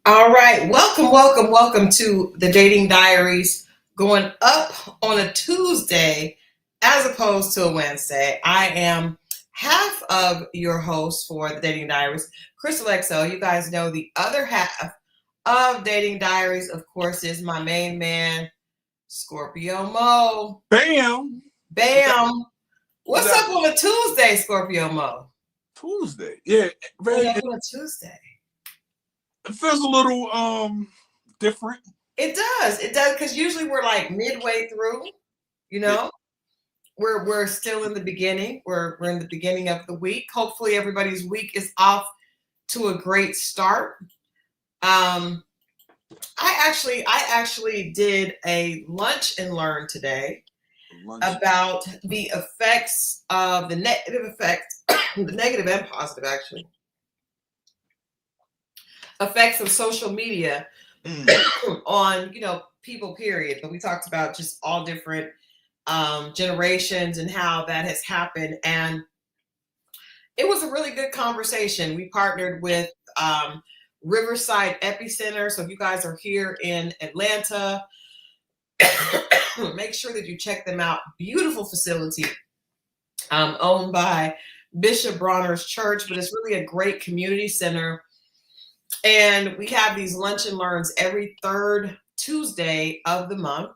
All right, welcome to the Dating Diaries. Going up on a Tuesday as opposed to a Wednesday. I am half of your host for the Dating Diaries, Christal XO. You guys know the other half of Dating Diaries, of course, is my main man, Scorpio Moe. Bam! Bam! What's up on a Tuesday, Scorpio Moe? Tuesday. Yeah, What's very. up on a Tuesday? It feels a little different. It does, because usually we're like midway through, you know. We're still in the beginning. We're in the beginning of the week. Hopefully everybody's week is off to a great start. Um, I actually did a lunch and learn today about the effects of the negative effects, the negative and positive actually effects of social media on people. Period. But we talked about just all different generations and how that has happened. And it was a really good conversation. We partnered with Riverside Epicenter. So if you guys are here in Atlanta, make sure that you check them out. Beautiful facility owned by Bishop Bronner's Church, but it's really a great community center. And we have these lunch and learns every third Tuesday of the month.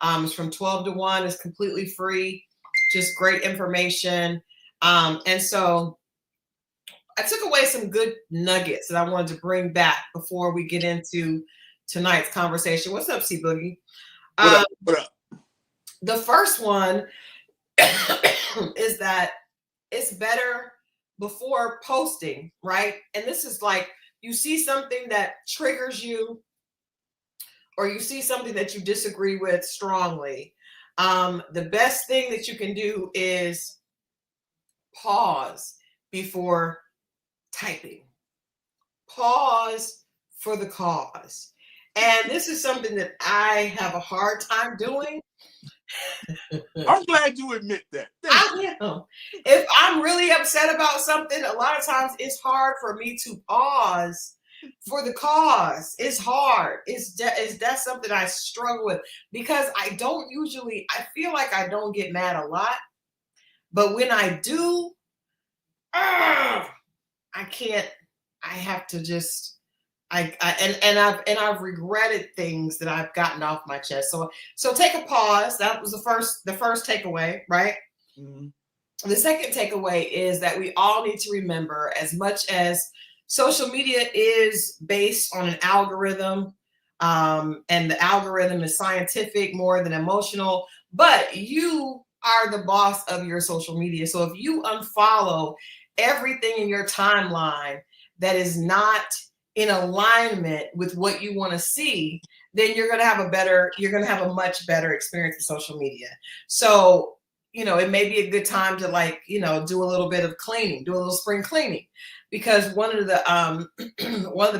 It's from 12 to 1. It's completely free. Just great information. And so I took away some good nuggets that I wanted to bring back before we get into tonight's conversation. What's up, C Boogie? What up? The first one is that it's better before posting, right? And this is like you see something that triggers you, or you see something that you disagree with strongly. The best thing that you can do is pause before typing. Pause for the cause. And this is something that I have a hard time doing. I'm glad you admit that. I am. If I'm really upset about something, a lot of times it's hard for me to pause for the cause. It's hard. That's something I struggle with because I feel like I don't get mad a lot. But when I do, I can't. I have to just. I've regretted things that I've gotten off my chest. So take a pause. That was the first takeaway, right? Mm-hmm. The second takeaway is that we all need to remember, as much as social media is based on an algorithm, and the algorithm is scientific more than emotional, but you are the boss of your social media. So if you unfollow everything in your timeline that is not in alignment with what you want to see, then you're going to have a much better experience with social media. So, it may be a good time to do a little bit of cleaning, do a little spring cleaning, because one of the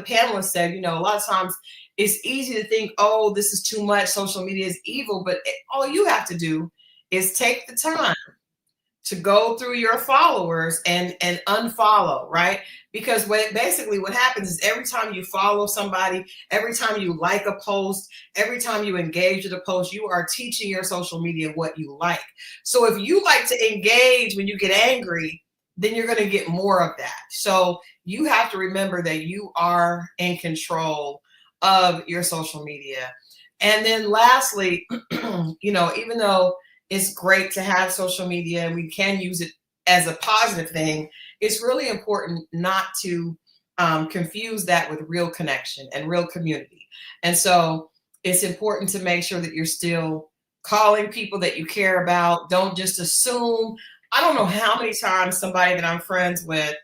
panelists said, a lot of times it's easy to think, oh, this is too much. Social media is evil, but all you have to do is take the time to go through your followers and unfollow, right? Because basically what happens is every time you follow somebody, every time you like a post, every time you engage with a post, you are teaching your social media what you like. So if you like to engage when you get angry, then you're going to get more of that. So you have to remember that you are in control of your social media. And then lastly, even though it's great to have social media and we can use it as a positive thing, it's really important not to confuse that with real connection and real community. And so it's important to make sure that you're still calling people that you care about. Don't just assume. I don't know how many times somebody that I'm friends with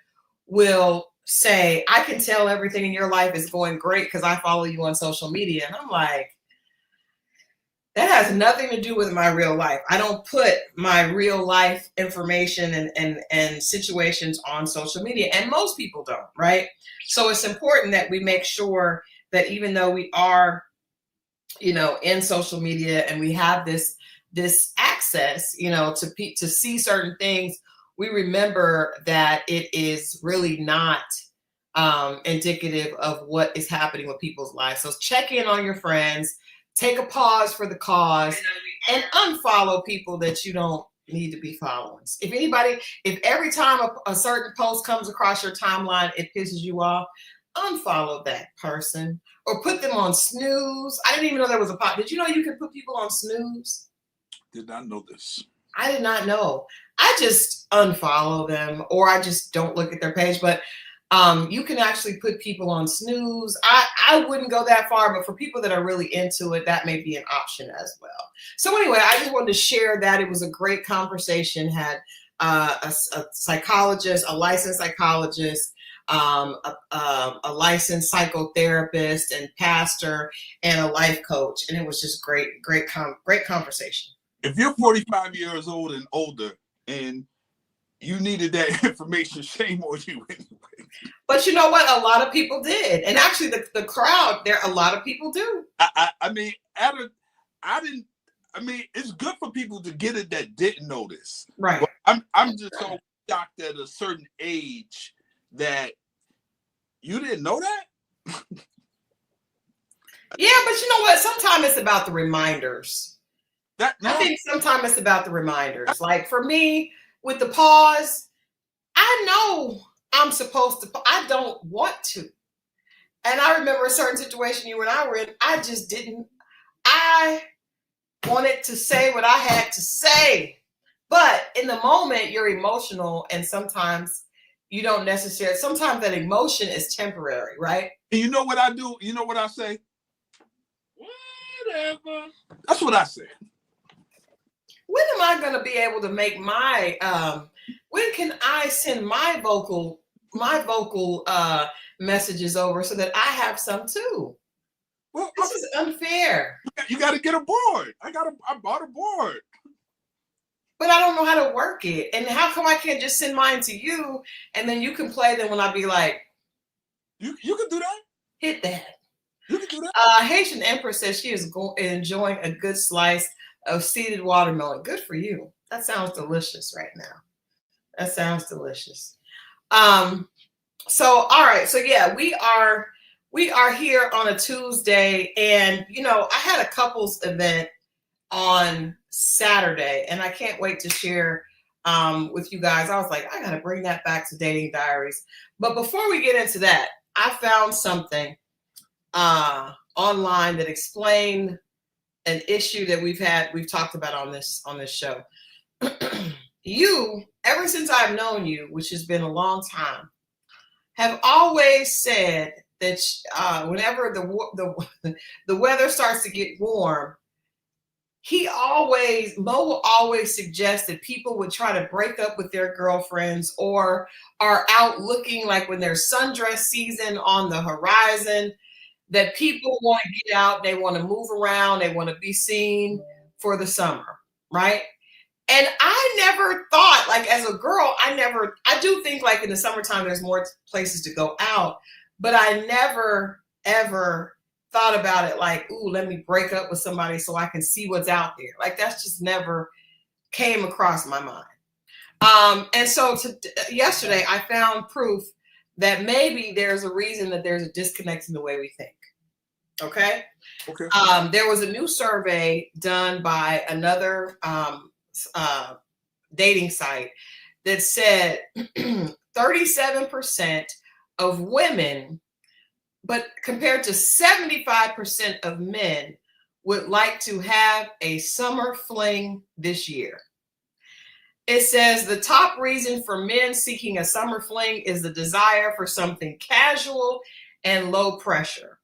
will say, I can tell everything in your life is going great because I follow you on social media. And I'm like, that has nothing to do with my real life. I don't put my real life information and situations on social media, and most people don't, right? So it's important that we make sure that even though we are, in social media and we have this access, to see certain things, we remember that it is really not indicative of what is happening with people's lives. So check in on your friends, take a pause for the cause, and unfollow people that you don't need to be following. If every time a certain post comes across your timeline, it pisses you off, unfollow that person or put them on snooze. I didn't even know there was a pot. Did you know you could put people on snooze? Did not know this. I did not know. I just unfollow them or I just don't look at their page. But you can actually put people on snooze. I wouldn't go that far, but for people that are really into it, that may be an option as well. So anyway, I just wanted to share that. It was a great conversation. Had a psychologist, a licensed psychologist, a licensed psychotherapist and pastor, and a life coach, and it was just great conversation. If you're 45 years old and older, and you needed that information, shame on you anyway. But you know what? A lot of people did. And actually the crowd there, a lot of people do. I mean, it's good for people to get it that didn't know this. Right. But I'm just so shocked at a certain age that you didn't know that? Yeah, but you know what? Sometimes it's about the reminders. I think sometimes it's about the reminders. Like for me, with the pause, I know I'm supposed to, I don't want to. And I remember a certain situation you and I were in, I just didn't, I wanted to say what I had to say. But in the moment, you're emotional and sometimes you don't necessarily, sometimes that emotion is temporary, right? And you know what I do? You know what I say? Whatever. That's what I say. When am I going to be able to make my, when can I send my vocal messages over so that I have some too? Well, this is unfair. You got to get a board. I bought a board. But I don't know how to work it. And how come I can't just send mine to you and then you can play them when I be like, you can do that. Hit that. You can do that. Haitian Empress says she is enjoying a good slice of seeded watermelon. Good for you. That sounds delicious right now. That sounds delicious. So all right. So yeah, we are here on a Tuesday, and you know, I had a couples event on Saturday, and I can't wait to share with you guys. I was like, I gotta bring that back to Dating Diaries. But before we get into that, I found something online that explained an issue that we've talked about on this show. You, ever since I've known you, which has been a long time, have always said that whenever the weather starts to get warm, Mo will always suggest that people would try to break up with their girlfriends or are out looking like when there's sundress season on the horizon, that people want to get out, they want to move around, they want to be seen for the summer, right? And I never thought, like as a girl, I do think like in the summertime, there's more places to go out, but I never, ever thought about it like, ooh, let me break up with somebody so I can see what's out there. Like that's just never came across my mind. And so yesterday I found proof that maybe there's a reason that there's a disconnect in the way we think. Okay. There was a new survey done by another dating site that said 37% of women, but compared to 75% of men, would like to have a summer fling this year. It says the top reason for men seeking a summer fling is the desire for something casual and low pressure.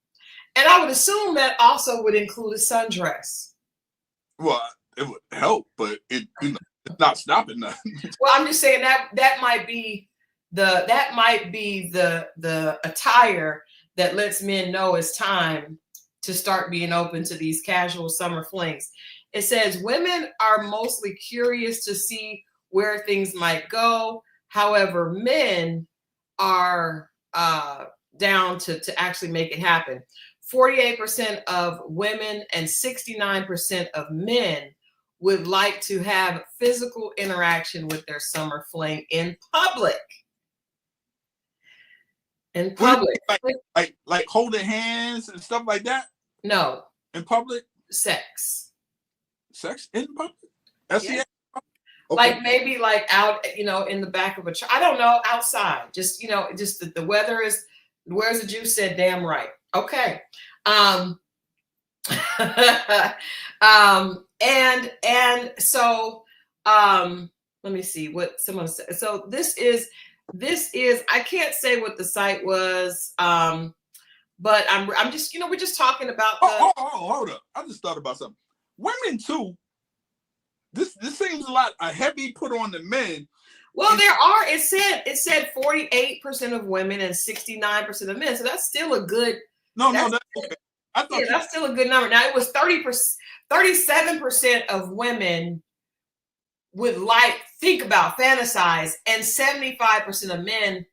And I would assume that also would include a sundress. Well, it would help, but it's not stopping nothing. Well, I'm just saying that might be the attire that lets men know it's time to start being open to these casual summer flings. It says women are mostly curious to see where things might go. However, men are down to actually make it happen. 48% of women and 69% of men would like to have physical interaction with their summer fling in public. In What do you public. mean, like holding hands and stuff like that No. in public? Sex. Sex in public? That's Yeah. Okay. Like maybe like out, in the back of a truck. I don't know, outside. Just, just the weather is, where's the juice said, damn right. Okay. And so let me see what someone said. So this is I can't say what the site was, but I'm just, we're just talking about hold up. I just thought about something. Women too. This seems a heavy put on the men. Well, it said 48% of women and 69% of men. So that's still a good. No, that's okay. I thought that's still a good number. Now it was 37% of women would think about fantasize, and 75% of men,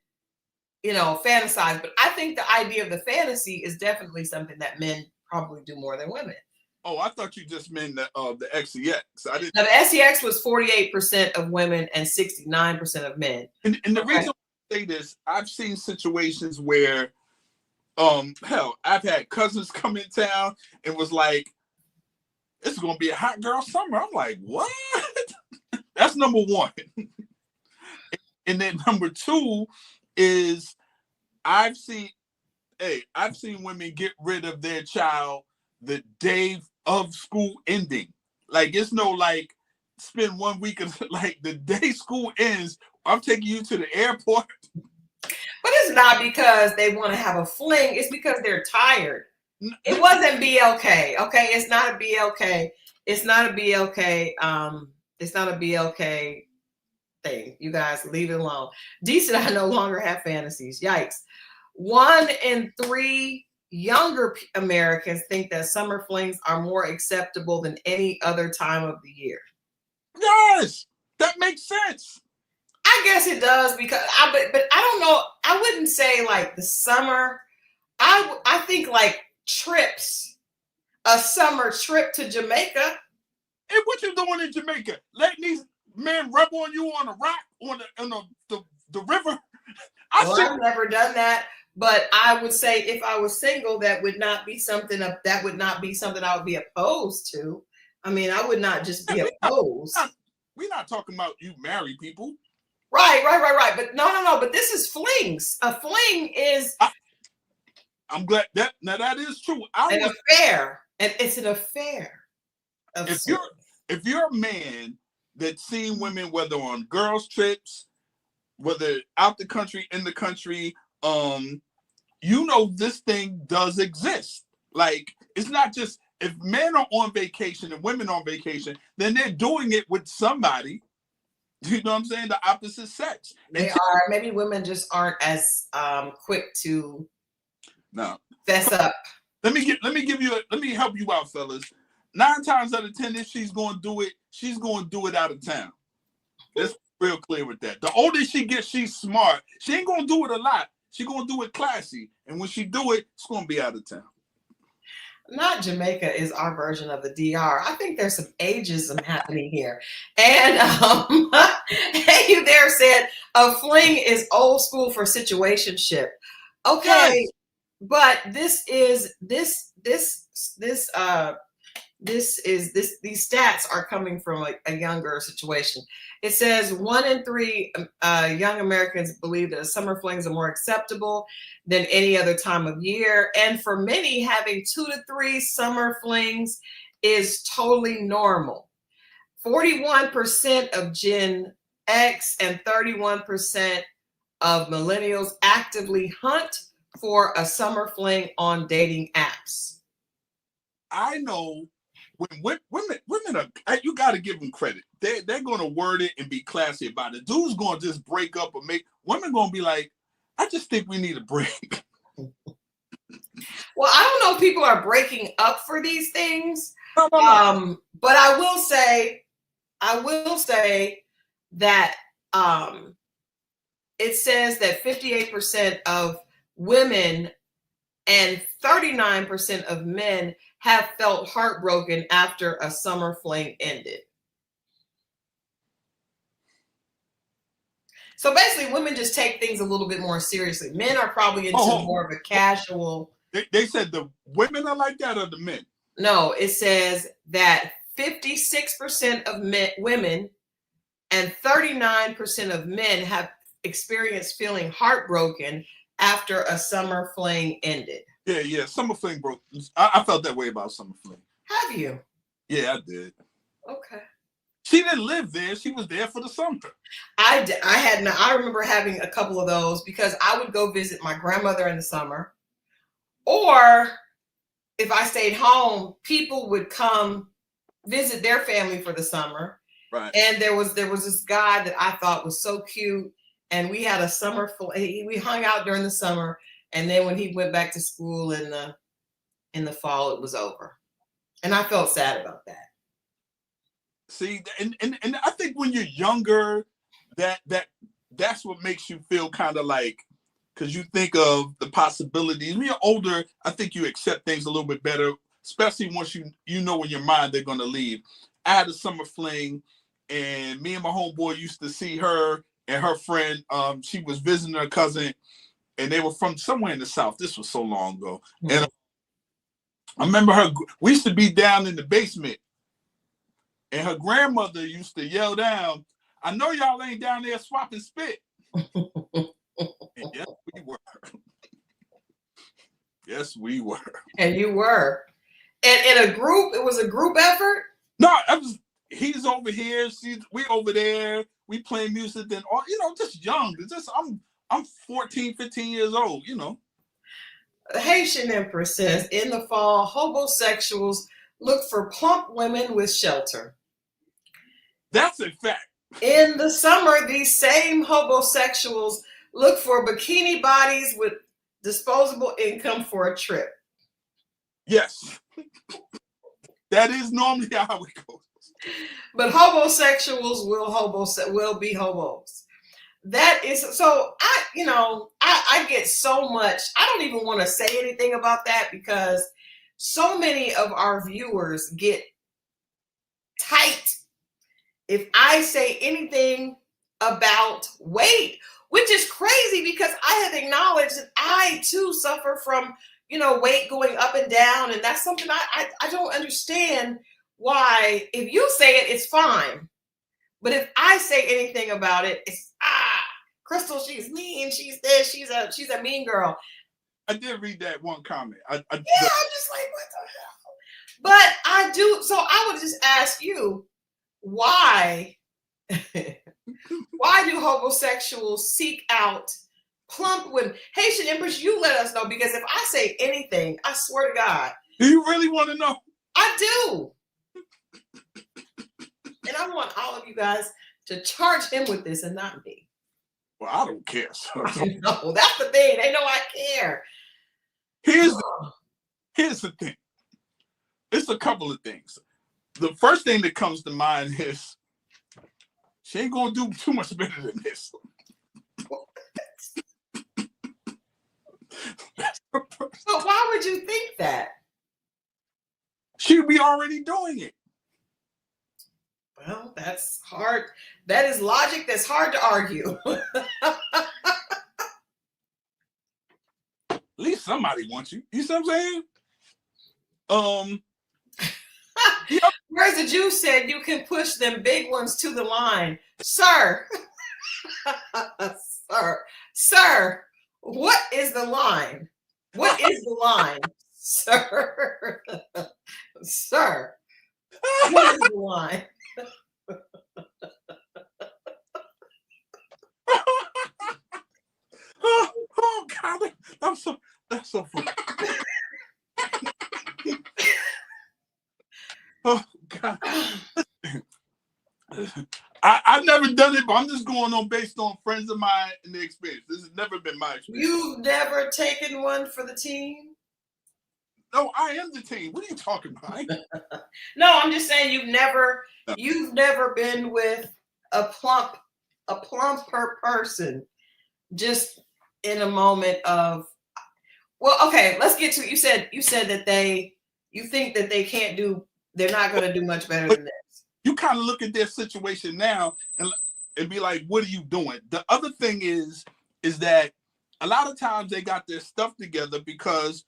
fantasize. But I think the idea of the fantasy is definitely something that men probably do more than women. Oh, I thought you just meant the SEX. I didn't. Now, the SEX was 48% of women and 69% of men. And the reason I say this, I've seen situations where, hell, I've had cousins come in town and was like, "It's gonna be a hot girl summer." I'm like, "What?" That's number one. And then number two is I've seen women get rid of their child the day of school ending. Like, it's no like spend 1 week of like the day school ends, I'm taking you to the airport. But it's not because they want to have a fling. It's because they're tired. It wasn't BLK. Okay. It's not a BLK. It's not a BLK. It's not a BLK thing. You guys leave it alone. Decent. I no longer have fantasies. Yikes. 1 in 3 younger Americans think that summer flings are more acceptable than any other time of the year. Yes, that makes sense. I guess it does, because but I don't know. I wouldn't say like the summer. I think like trips, a summer trip to Jamaica. And what you doing in Jamaica? Letting these men rub on you on a rock on the river? I've never done that, but I would say if I was single, that would not be something I would be opposed to. I mean, I would not just be opposed. We're not talking about you marry people. Right. But no. But this is flings. A fling is. I'm glad that is true. Affair, and it's an affair. If you're a man that's seen women, whether on girls' trips, whether out the country, in the country, this thing does exist. Like, it's not just if men are on vacation and women on vacation, then they're doing it with somebody. You know what I'm saying? The opposite sex. They are. Maybe women just aren't as quick to fess up. Let me help you out, fellas. 9 times out of 10, if she's gonna do it out of town. Let's be real clear with that. The older she gets, she's smart. She ain't gonna do it a lot. She's gonna do it classy. And when she do it, it's gonna be out of town. Not Jamaica is our version of the DR. I think there's some ageism happening here. And Hey You There said a fling is old school for situationship. Okay, yes. But these stats are coming from a younger situation. It says 1 in 3 young Americans believe that summer flings are more acceptable than any other time of year. And for many, having 2 to 3 summer flings is totally normal. 41% of Gen X and 31% of millennials actively hunt for a summer fling on dating apps. I know when women are, you got to give them credit. They're going to word it and be classy about it. Dudes going to just break up or women going to be like, I just think we need a break. Well, I don't know if people are breaking up for these things. No. But I will say that it says that 58% of women and 39% of men have felt heartbroken after a summer fling ended. So basically, women just take things a little bit more seriously. Men are probably into more of a casual. They said the women are like that or the men? No, it says that 56% of women and 39% of men have experienced feeling heartbroken after a summer fling ended. Yeah. Summer fling broke. I felt that way about summer fling. Have you? Yeah, I did. Okay. She didn't live there. She was there for the summer. I remember having a couple of those because I would go visit my grandmother in the summer, or if I stayed home, people would come visit their family for the summer. Right. And there was this guy that I thought was so cute, and we had a summer. We hung out during the summer, and then when he went back to school in the fall, it was over, and I felt sad about that. See, and I think when you're younger, that's what makes you feel kind of like, because you think of the possibilities. When you're older, I think you accept things a little bit better, especially once you know in your mind they're going to leave. I had a summer fling, and me and my homeboy used to see her and her friend. She was visiting her cousin, and they were from somewhere in the South. This was so long ago. Mm-hmm. And I remember we used to be down in the basement, and her grandmother used to yell down, "I know y'all ain't down there swapping spit." And yes, we were. Yes, we were. And you were. And in a group, it was a group effort? No, he's over here, we over there, we playing music, then just young. I'm 14, 15 years old, The Haitian Empress says, in the fall, homosexuals look for plump women with shelter. That's a fact. In the summer, these same homosexuals look for bikini bodies with disposable income for a trip. Yes. That is normally how it goes. But homosexuals will be hobos. That is so. I get so much. I don't even want to say anything about that because so many of our viewers get tight if I say anything about weight, which is crazy because I have acknowledged that I too suffer from weight going up and down, and that's something I don't understand why. If you say it, it's fine, but if I say anything about it, it's Christal, she's mean, she's this, she's a mean girl. I did read that one comment. I'm just like, what the hell? But I do. So I would just ask you, why do homosexuals seek out plump women? Haitian Empress, you let us know, because if I say anything, I swear to God. Do you really want to know? I do. And I want all of you guys to charge him with this and not me. Well, I don't care. So. No, that's the thing. They know I care. Here's the thing. It's a couple of things. The first thing that comes to mind is she ain't gonna do too much better than this. But why would you think that? She'd be already doing it. Well, that's hard. That is logic that's hard to argue. At least somebody wants you. You see what I'm saying? Yep. Whereas the Jew said you can push them big ones to the line. Sir. Sir, what is the line? What is the line? Sir. Sir. What is the line? Oh God, that's so funny. Oh God. I've never done it, but I'm just going on based on friends of mine and the experience. This has never been my experience. You've never taken one for the team? No, I am the team. What are you talking about? No, I'm just saying you've never been with a plumper person just in a moment of, well, okay, let's get to, you said that you think that they're not going to do much better than this. You kind of look at their situation now, and and be like, what are you doing? The other thing is that a lot of times they got their stuff together because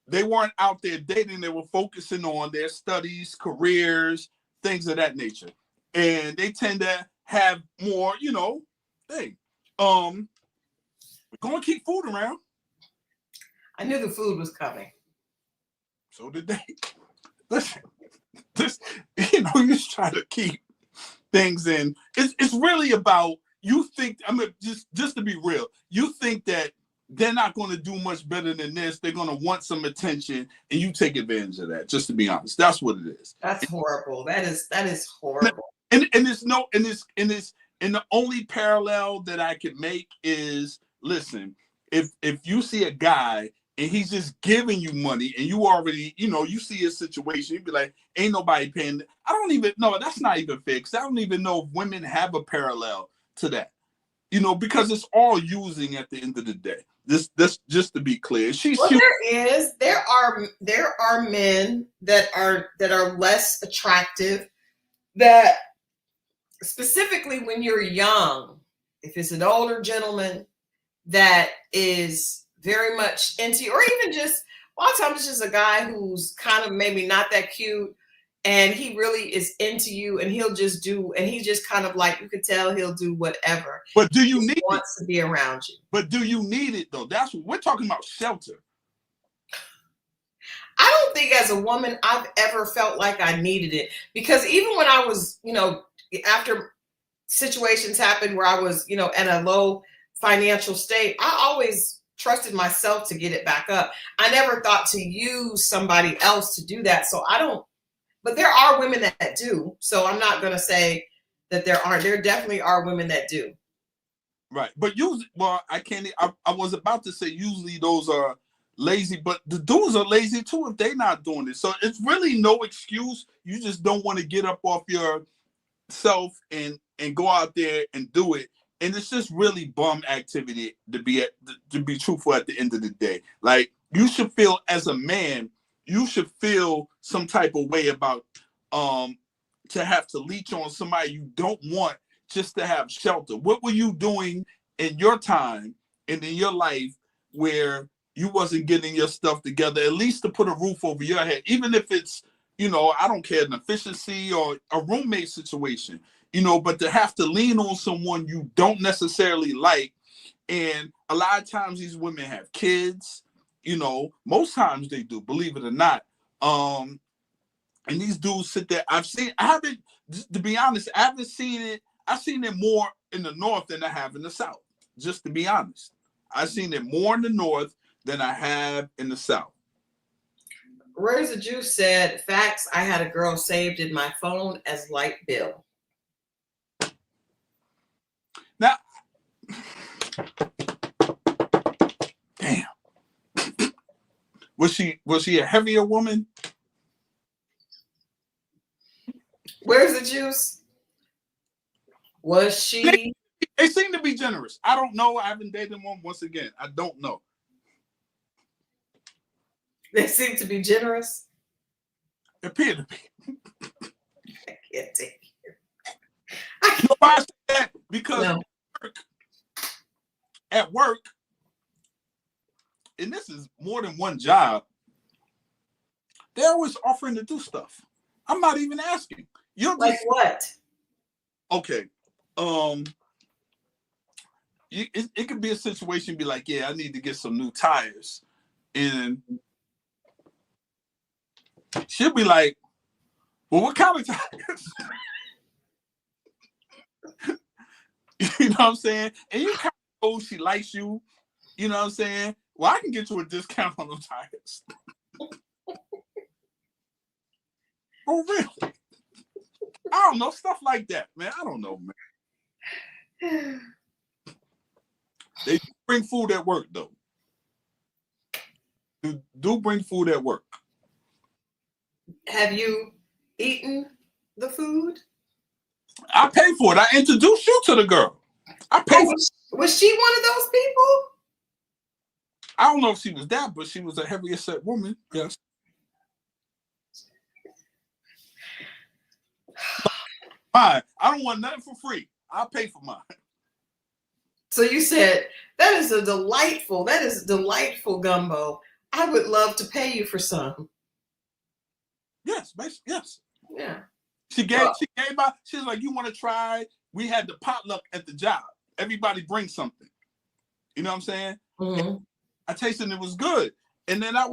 they weren't out there dating. They were focusing on their studies, careers, things of that nature. And they tend to have more, hey, we're going to keep food around. I knew the food was coming. So did they. Listen, you just try to keep things in. It's really about, you think, just to be real, you think that they're not going to do much better than this. They're going to want some attention, and you take advantage of that. Just to be honest, that's what it is. That's horrible. That is horrible. And the only parallel that I could make is, listen, if you see a guy and he's just giving you money, and you already, you see his situation, you'd be like, ain't nobody paying. I don't even know. That's not even fixed. I don't even know if women have a parallel to that, because it's all using at the end of the day. This just to be clear. There are men that are less attractive, that specifically when you're young, if it's an older gentleman that is very much into you, or even just a lot of times it's just a guy who's kind of maybe not that cute, and he really is into you, and he'll just do, and he just kind of like, you could tell he'll do whatever. But do you need wants to be around you? But do you need it though? That's what we're talking about. Shelter. I don't think as a woman I've ever felt like I needed it, because even when I was, after situations happened where I was, in a low financial state, I always trusted myself to get it back up. I never thought to use somebody else to do that. So I don't. But there are women that do. So I'm not going to say that there aren't. There definitely are women that do. Right. But usually, I can't. I was about to say usually those are lazy, but the dudes are lazy too if they're not doing it. So it's really no excuse. You just don't want to get up off yourself and go out there and do it. And it's just really bum activity to be truthful at the end of the day. Like, you should feel, as a man, you should feel some type of way about to have to leech on somebody you don't want just to have shelter. What were you doing in your time and in your life where you wasn't getting your stuff together, at least to put a roof over your head, even if it's, I don't care, an efficiency or a roommate situation, but to have to lean on someone you don't necessarily like. And a lot of times these women have kids, most times they do, believe it or not. And these dudes sit there. To be honest, I haven't seen it. I've seen it more in the North than I have in the South, just to be honest. I've seen it more in the North than I have in the South. Where's the Juice said, facts, I had a girl saved in my phone as light bill. Now, damn. Was she a heavier woman? Where's the Juice? Was she? They seem to be generous. I don't know. I haven't dated one. Once again, I don't know. They seem to be generous. Appear to be. I can't take it. You know why I say that? Because at work, and this is more than one job, they're always offering to do stuff. I'm not even asking. Like what? Okay. It could be a situation, be like, yeah, I need to get some new tires. And she'll be like, well, what kind of tires? You know what I'm saying? And you kind of know she likes you. You know what I'm saying? Well, I can get you a discount on those tires. Oh, really? I don't know. Stuff like that, man. I don't know, man. They bring food at work, though. Do bring food at work. Have you eaten the food? I pay for it. I introduced you to the girl. I paid. Was she one of those people? I don't know if she was that, but she was a heavier set woman. Yes. Fine. I don't want nothing for free. I'll pay for mine. So you said that is delightful gumbo. I would love to pay you for some. Yes, yes. Yeah. She gave out. She was like, "You want to try?" We had the potluck at the job. Everybody brings something. You know what I'm saying? Mm-hmm. I tasted it was good, and then I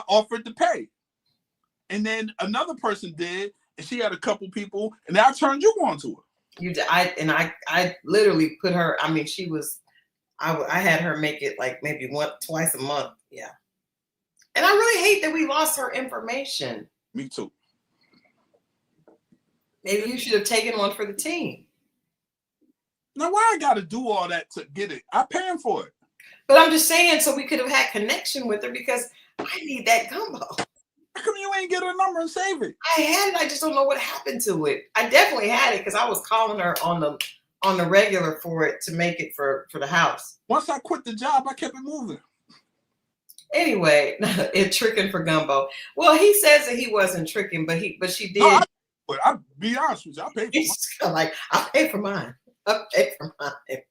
offered to pay, and then another person did, and she had a couple people, and I turned you on to her. You did. I literally put her. I mean, she was. I had her make it like maybe twice a month. Yeah. And I really hate that we lost her information. Me too. Maybe you should have taken one for the team. Now, why I got to do all that to get it? I'm paying for it. But I'm just saying, so we could have had connection with her because I need that gumbo. How come you ain't get her number and save it? I had it. I just don't know what happened to it. I definitely had it because I was calling her on the regular for it to make it for the house. Once I quit the job, I kept it moving. Anyway, it tricking for gumbo. Well, he says that he wasn't tricking, but she did. No, I'll be honest with you. I paid for mine. Like, I'll pay for mine. I'll pay for mine.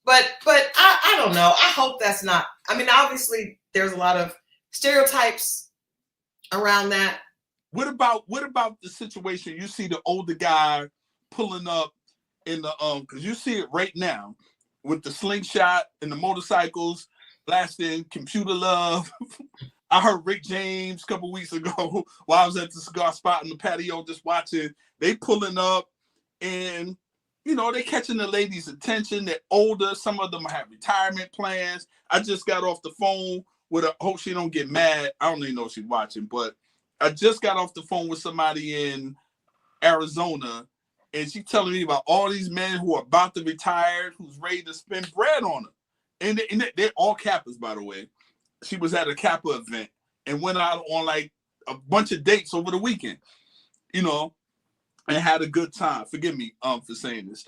But I don't know. I hope that's not. I mean, obviously, there's a lot of stereotypes around that. What about the situation? You see the older guy pulling up in the because you see it right now with the slingshot and the motorcycles, blasting Computer Love. I heard Rick James a couple weeks ago while I was at the cigar spot in the patio just watching. They pulling up and they catching the ladies' attention. They're older. Some of them have retirement plans. I just got off the phone with her. Hope she don't get mad. I don't even know if she's watching, but I just got off the phone with somebody in Arizona, and she's telling me about all these men who are about to retire, who's ready to spend bread on her. And they're all Kappas, by the way. She was at a Kappa event and went out on like a bunch of dates over the weekend, and had a good time. Forgive me for saying this.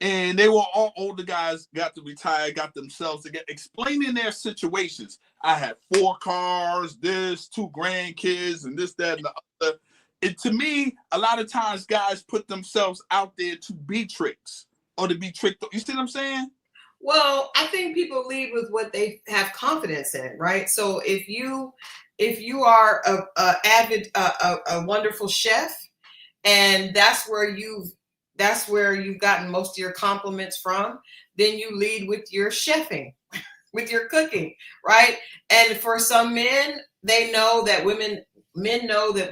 And they were all older guys, got to retire, got themselves to explaining their situations. I had 4 cars, 2 grandkids, and this, that, and the other. To me, a lot of times guys put themselves out there to be tricks or to be tricked. You see what I'm saying? Well, I think people lead with what they have confidence in, right? So if you are a wonderful chef, and that's where you've gotten most of your compliments from, then you lead with your chefing, with your cooking, right? And for some men, men know that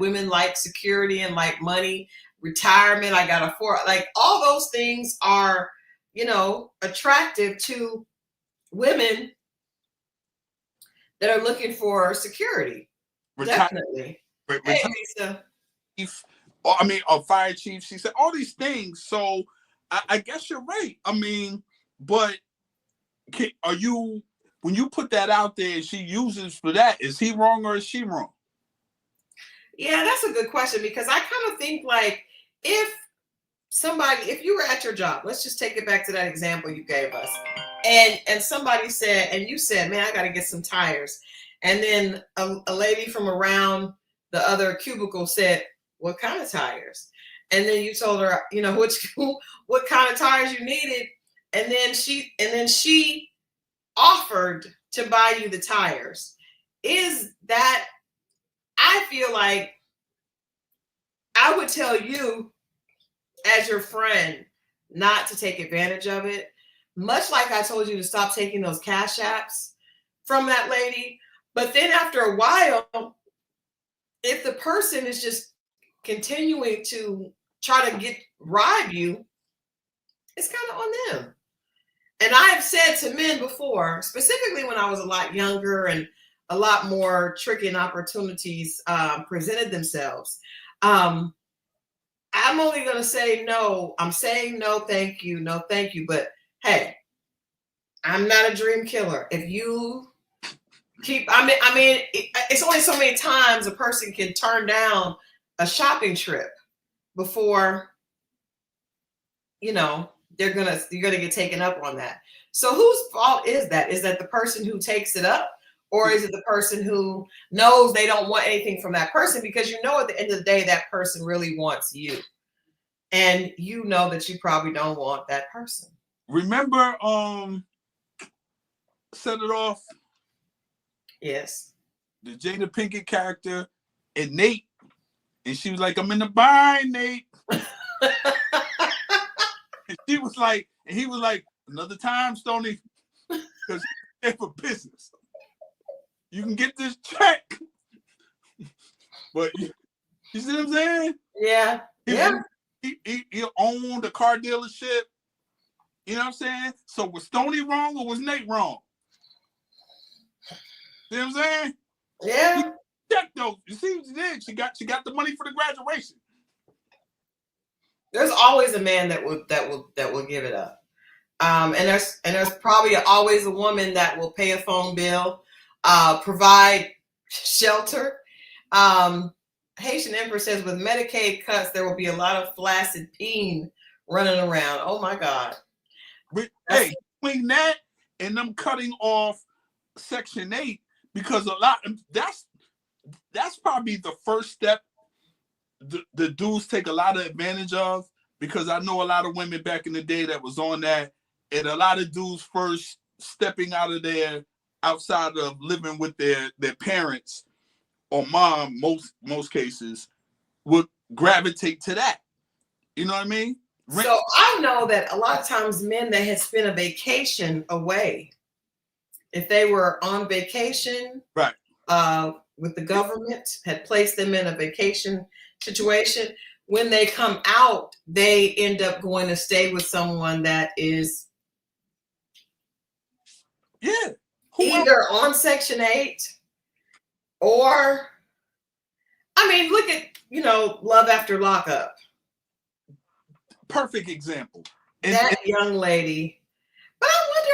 women like security and like money, retirement. I got like all those things are, attractive to women that are looking for security. Definitely. Hey, Lisa. Fire chief. She said all these things. So I guess you're right. I mean, but when you put that out there and she uses for that, is he wrong or is she wrong? Yeah, that's a good question because I kind of think like if you were at your job, let's just take it back to that example you gave us, and somebody said, and you said, man, I got to get some tires. And then a lady from around the other cubicle said, what kind of tires? And then you told her, what kind of tires you needed. And then she offered to buy you the tires. Is that, I feel like I would tell you as your friend not to take advantage of it, much like I told you to stop taking those cash apps from that lady. But then after a while, if the person is just continuing to try to bribe you, it's kind of on them. And I have said to men before, specifically when I was a lot younger and a lot more tricky opportunities presented themselves, I'm only going to say no. I'm saying no, thank you. No, thank you. But hey, I'm not a dream killer. If you it's only so many times a person can turn down a shopping trip before, you're gonna get taken up on that. So whose fault is that? Is that the person who takes it up, or is it the person who knows they don't want anything from that person? Because at the end of the day, that person really wants you. and you know that you probably don't want that person. Remember, Set It Off? Yes. The Jada Pinkett character and Nate, and she was like, "I'm in the bind, Nate." And she was like, and he was like, "Another time, Stoney, because you're for business. You can get this check." But you see what I'm saying? Yeah. He owned a car dealership. You know what I'm saying? So was Stoney wrong or was Nate wrong? You know what I'm saying? Yeah. Check though. You see what she did? She got the money for the graduation. There's always a man that will give it up. And there's probably always a woman that will pay a phone bill, provide shelter. Haitian Emperor says with Medicaid cuts, there will be a lot of flaccid peen running around. Oh my God. But, hey, between that and them cutting off Section 8, because a lot that's probably the first step the dudes take a lot of advantage of, because I know a lot of women back in the day that was on that, and a lot of dudes first stepping out of there outside of living with their parents or mom, most cases, would gravitate to that. You know what I mean? So I know that a lot of times men that had spent a vacation away, if they were on vacation, right, with the government, had placed them in a vacation situation, when they come out, they end up going to stay with someone that is either on Section 8 or, I mean, look at, Love After Lockup. Perfect example. That young lady. But I wonder,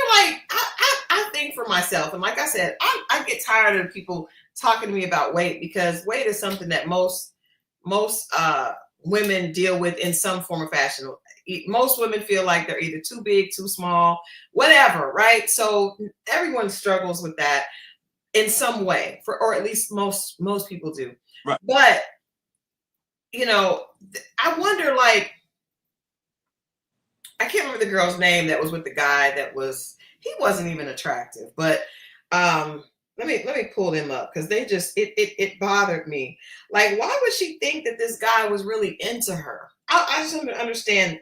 I think for myself, and like I said, I get tired of people talking to me about weight, because weight is something that most women deal with in some form or fashion. Most women feel like they're either too big, too small, whatever, right? So everyone struggles with that in some way, or at least most people do. Right. But I wonder, I can't remember the girl's name that was with the guy he wasn't even attractive, but let me pull them up, because they just it bothered me. Like, why would she think that this guy was really into her? I just don't understand.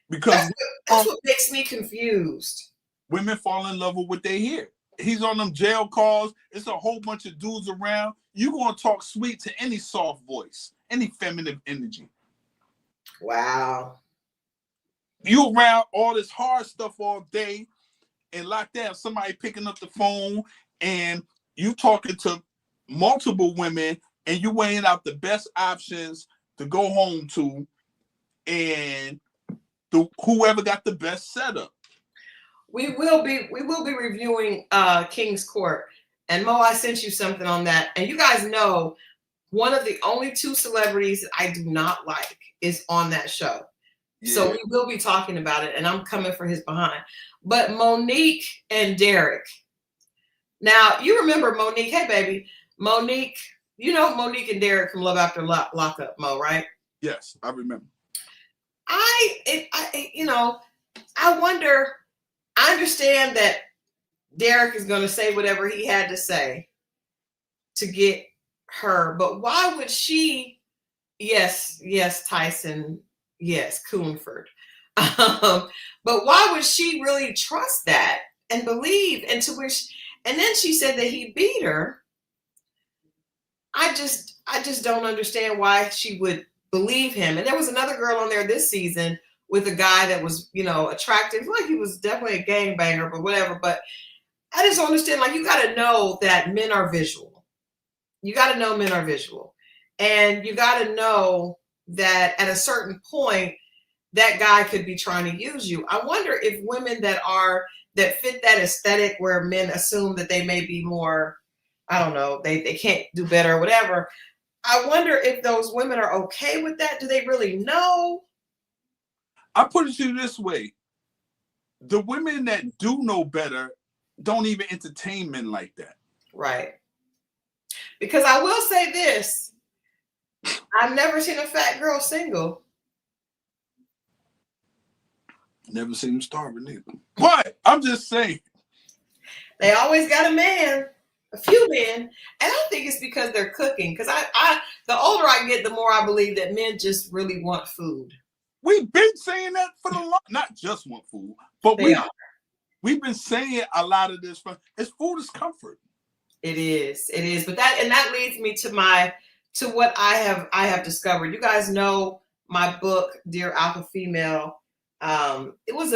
Because that's what makes me confused. Women fall in love with what they hear. He's on them jail calls. It's a whole bunch of dudes around. You're gonna talk sweet to any soft voice, any feminine energy. Wow. You around all this hard stuff all day, and like that, somebody picking up the phone and you talking to multiple women, and you weighing out the best options to go home to, and whoever got the best setup. We will be reviewing King's Court, and Mo, I sent you something on that, and you guys know one of the only two celebrities that I do not like is on that show. Yeah. So we will be talking about it, and I'm coming for his behind. But Monique and Derek. Now, you remember Monique. Hey, baby. Monique, Monique and Derek from Love After Lockup, Mo, right? Yes, I remember. I wonder, I understand that Derek is going to say whatever he had to say to get her, but why would she, yes, Tyson, yes, Coonford, but why would she really trust that and believe, and then she said that he beat her. I just don't understand why she would believe him. And there was another girl on there this season with a guy that was, attractive. Like, he was definitely a gangbanger, but whatever. But I just don't understand. Like, you got to know that men are visual. You got to know men are visual. And you got to know that at a certain point, that guy could be trying to use you. I wonder if women that fit that aesthetic where men assume that they may be more, I don't know, they can't do better or whatever. I wonder if those women are okay with that. Do they really know? I put it to you this way. The women that do know better don't even entertain men like that. Right. Because I will say this. I've never seen a fat girl single. Never seen them starving either. But I'm just saying. They always got a man, a few men. And I think it's because they're cooking. Because the older I get, the more I believe that men just really want food. We've been saying that for the long, not just want food, but we've been saying a lot of this. It's food is comfort. It is. But that leads me to what I have discovered. You guys know my book, Dear Alpha Female. I want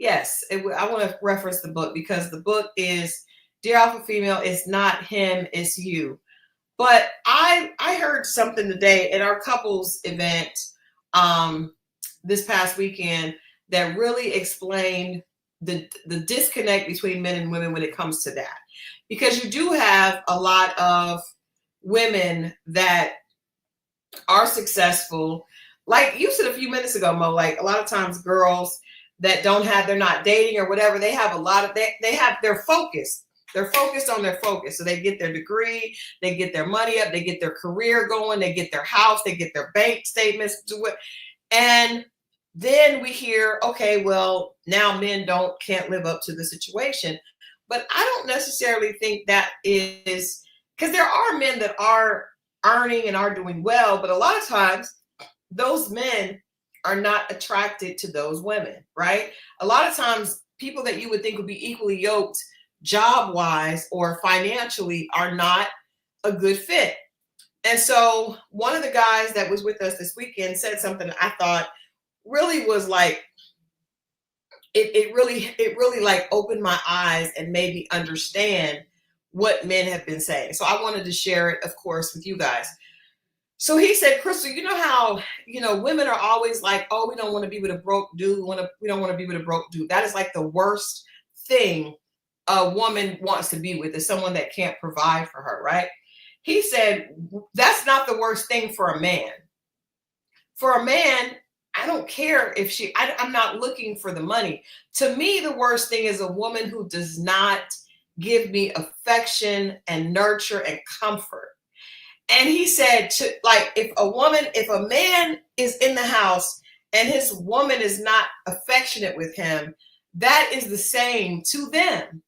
to reference the book because the book is Dear Alpha Female. It's not him, it's you. But I heard something today at our couples event this past weekend that really explained the disconnect between men and women when it comes to that. Because you do have a lot of women that are successful. Like you said a few minutes ago, Mo, like a lot of times girls that they're not dating or whatever, they have a lot of, they have their focus. They're focused on their focus. So they get their degree, they get their money up, they get their career going, they get their house, they get their bank statements to it. And then we hear, okay, well, now men can't live up to the situation. But I don't necessarily think that is, because there are men that are earning and are doing well, but a lot of times those men are not attracted to those women, right? A lot of times people that you would think would be equally yoked job-wise or financially are not a good fit. And so one of the guys that was with us this weekend said something I thought really was like, it really like opened my eyes and made me understand what men have been saying. So I wanted to share it, of course, with you guys. So he said, Christal, you know how, women are always like, oh, we don't want to be with a broke dude. We don't want to be with a broke dude. That is like the worst thing a woman wants to be with, is someone that can't provide for her, right? He said, that's not the worst thing for a man. For a man, I don't care if I'm not looking for the money. To me, the worst thing is a woman who does not give me affection and nurture and comfort. And he said, if a man is in the house and his woman is not affectionate with him, that is the same to them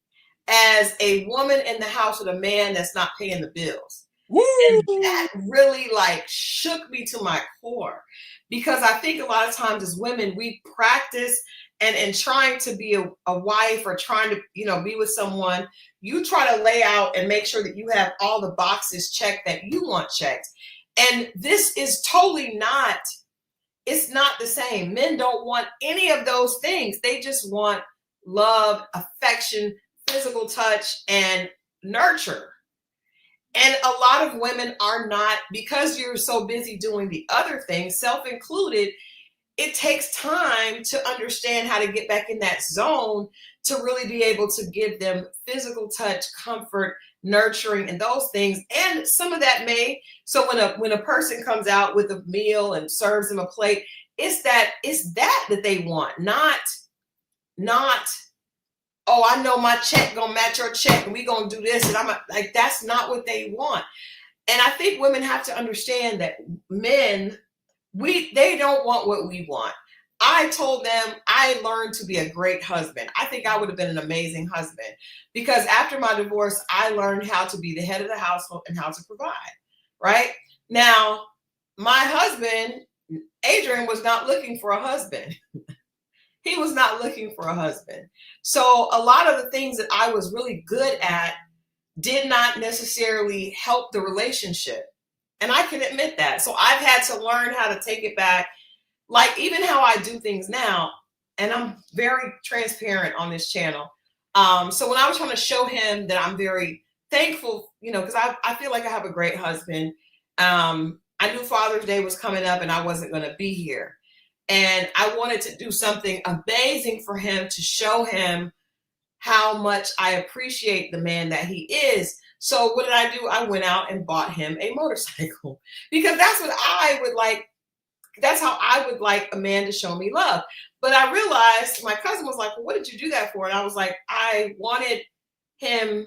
as a woman in the house with a man that's not paying the bills. Woo! And that really like shook me to my core, because I think a lot of times as women, we practice and trying to be a wife or trying to, be with someone, you try to lay out and make sure that you have all the boxes checked that you want checked. And this is totally it's not the same. Men don't want any of those things. They just want love, affection, physical touch, and nurture. And a lot of women are not, because you're so busy doing the other things, self-included. It takes time to understand how to get back in that zone to really be able to give them physical touch, comfort, nurturing, and those things. And some of that so when a person comes out with a meal and serves them a plate, it's that they want, not, oh, I know my check gonna match your check and we gonna do this. And I'm like, that's not what they want. And I think women have to understand that men, they don't want what we want. I told them I learned to be a great husband. I think I would have been an amazing husband, because after my divorce, I learned how to be the head of the household and how to provide. Right now, my husband, Adrian, was not looking for a husband. He was not looking for a husband. So a lot of the things that I was really good at did not necessarily help the relationship. And I can admit that. So I've had to learn how to take it back, like even how I do things now. And I'm very transparent on this channel. So when I was trying to show him that I'm very thankful, because I feel like I have a great husband. I knew Father's Day was coming up and I wasn't going to be here. And I wanted to do something amazing for him to show him how much I appreciate the man that he is. So what did I do? I went out and bought him a motorcycle, because that's what I would like. That's how I would like a man to show me love. But I realized, my cousin was like, well, what did you do that for? And I was like, I wanted him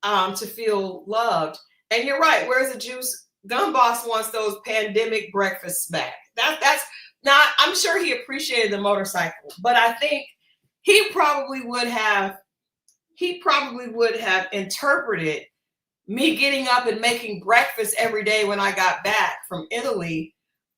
to feel loved. And you're right. Where's the juice? Gun Boss wants those pandemic breakfasts back. That's not. I'm sure he appreciated the motorcycle, but I think he probably would have. He probably would have interpreted me getting up and making breakfast every day when I got back from Italy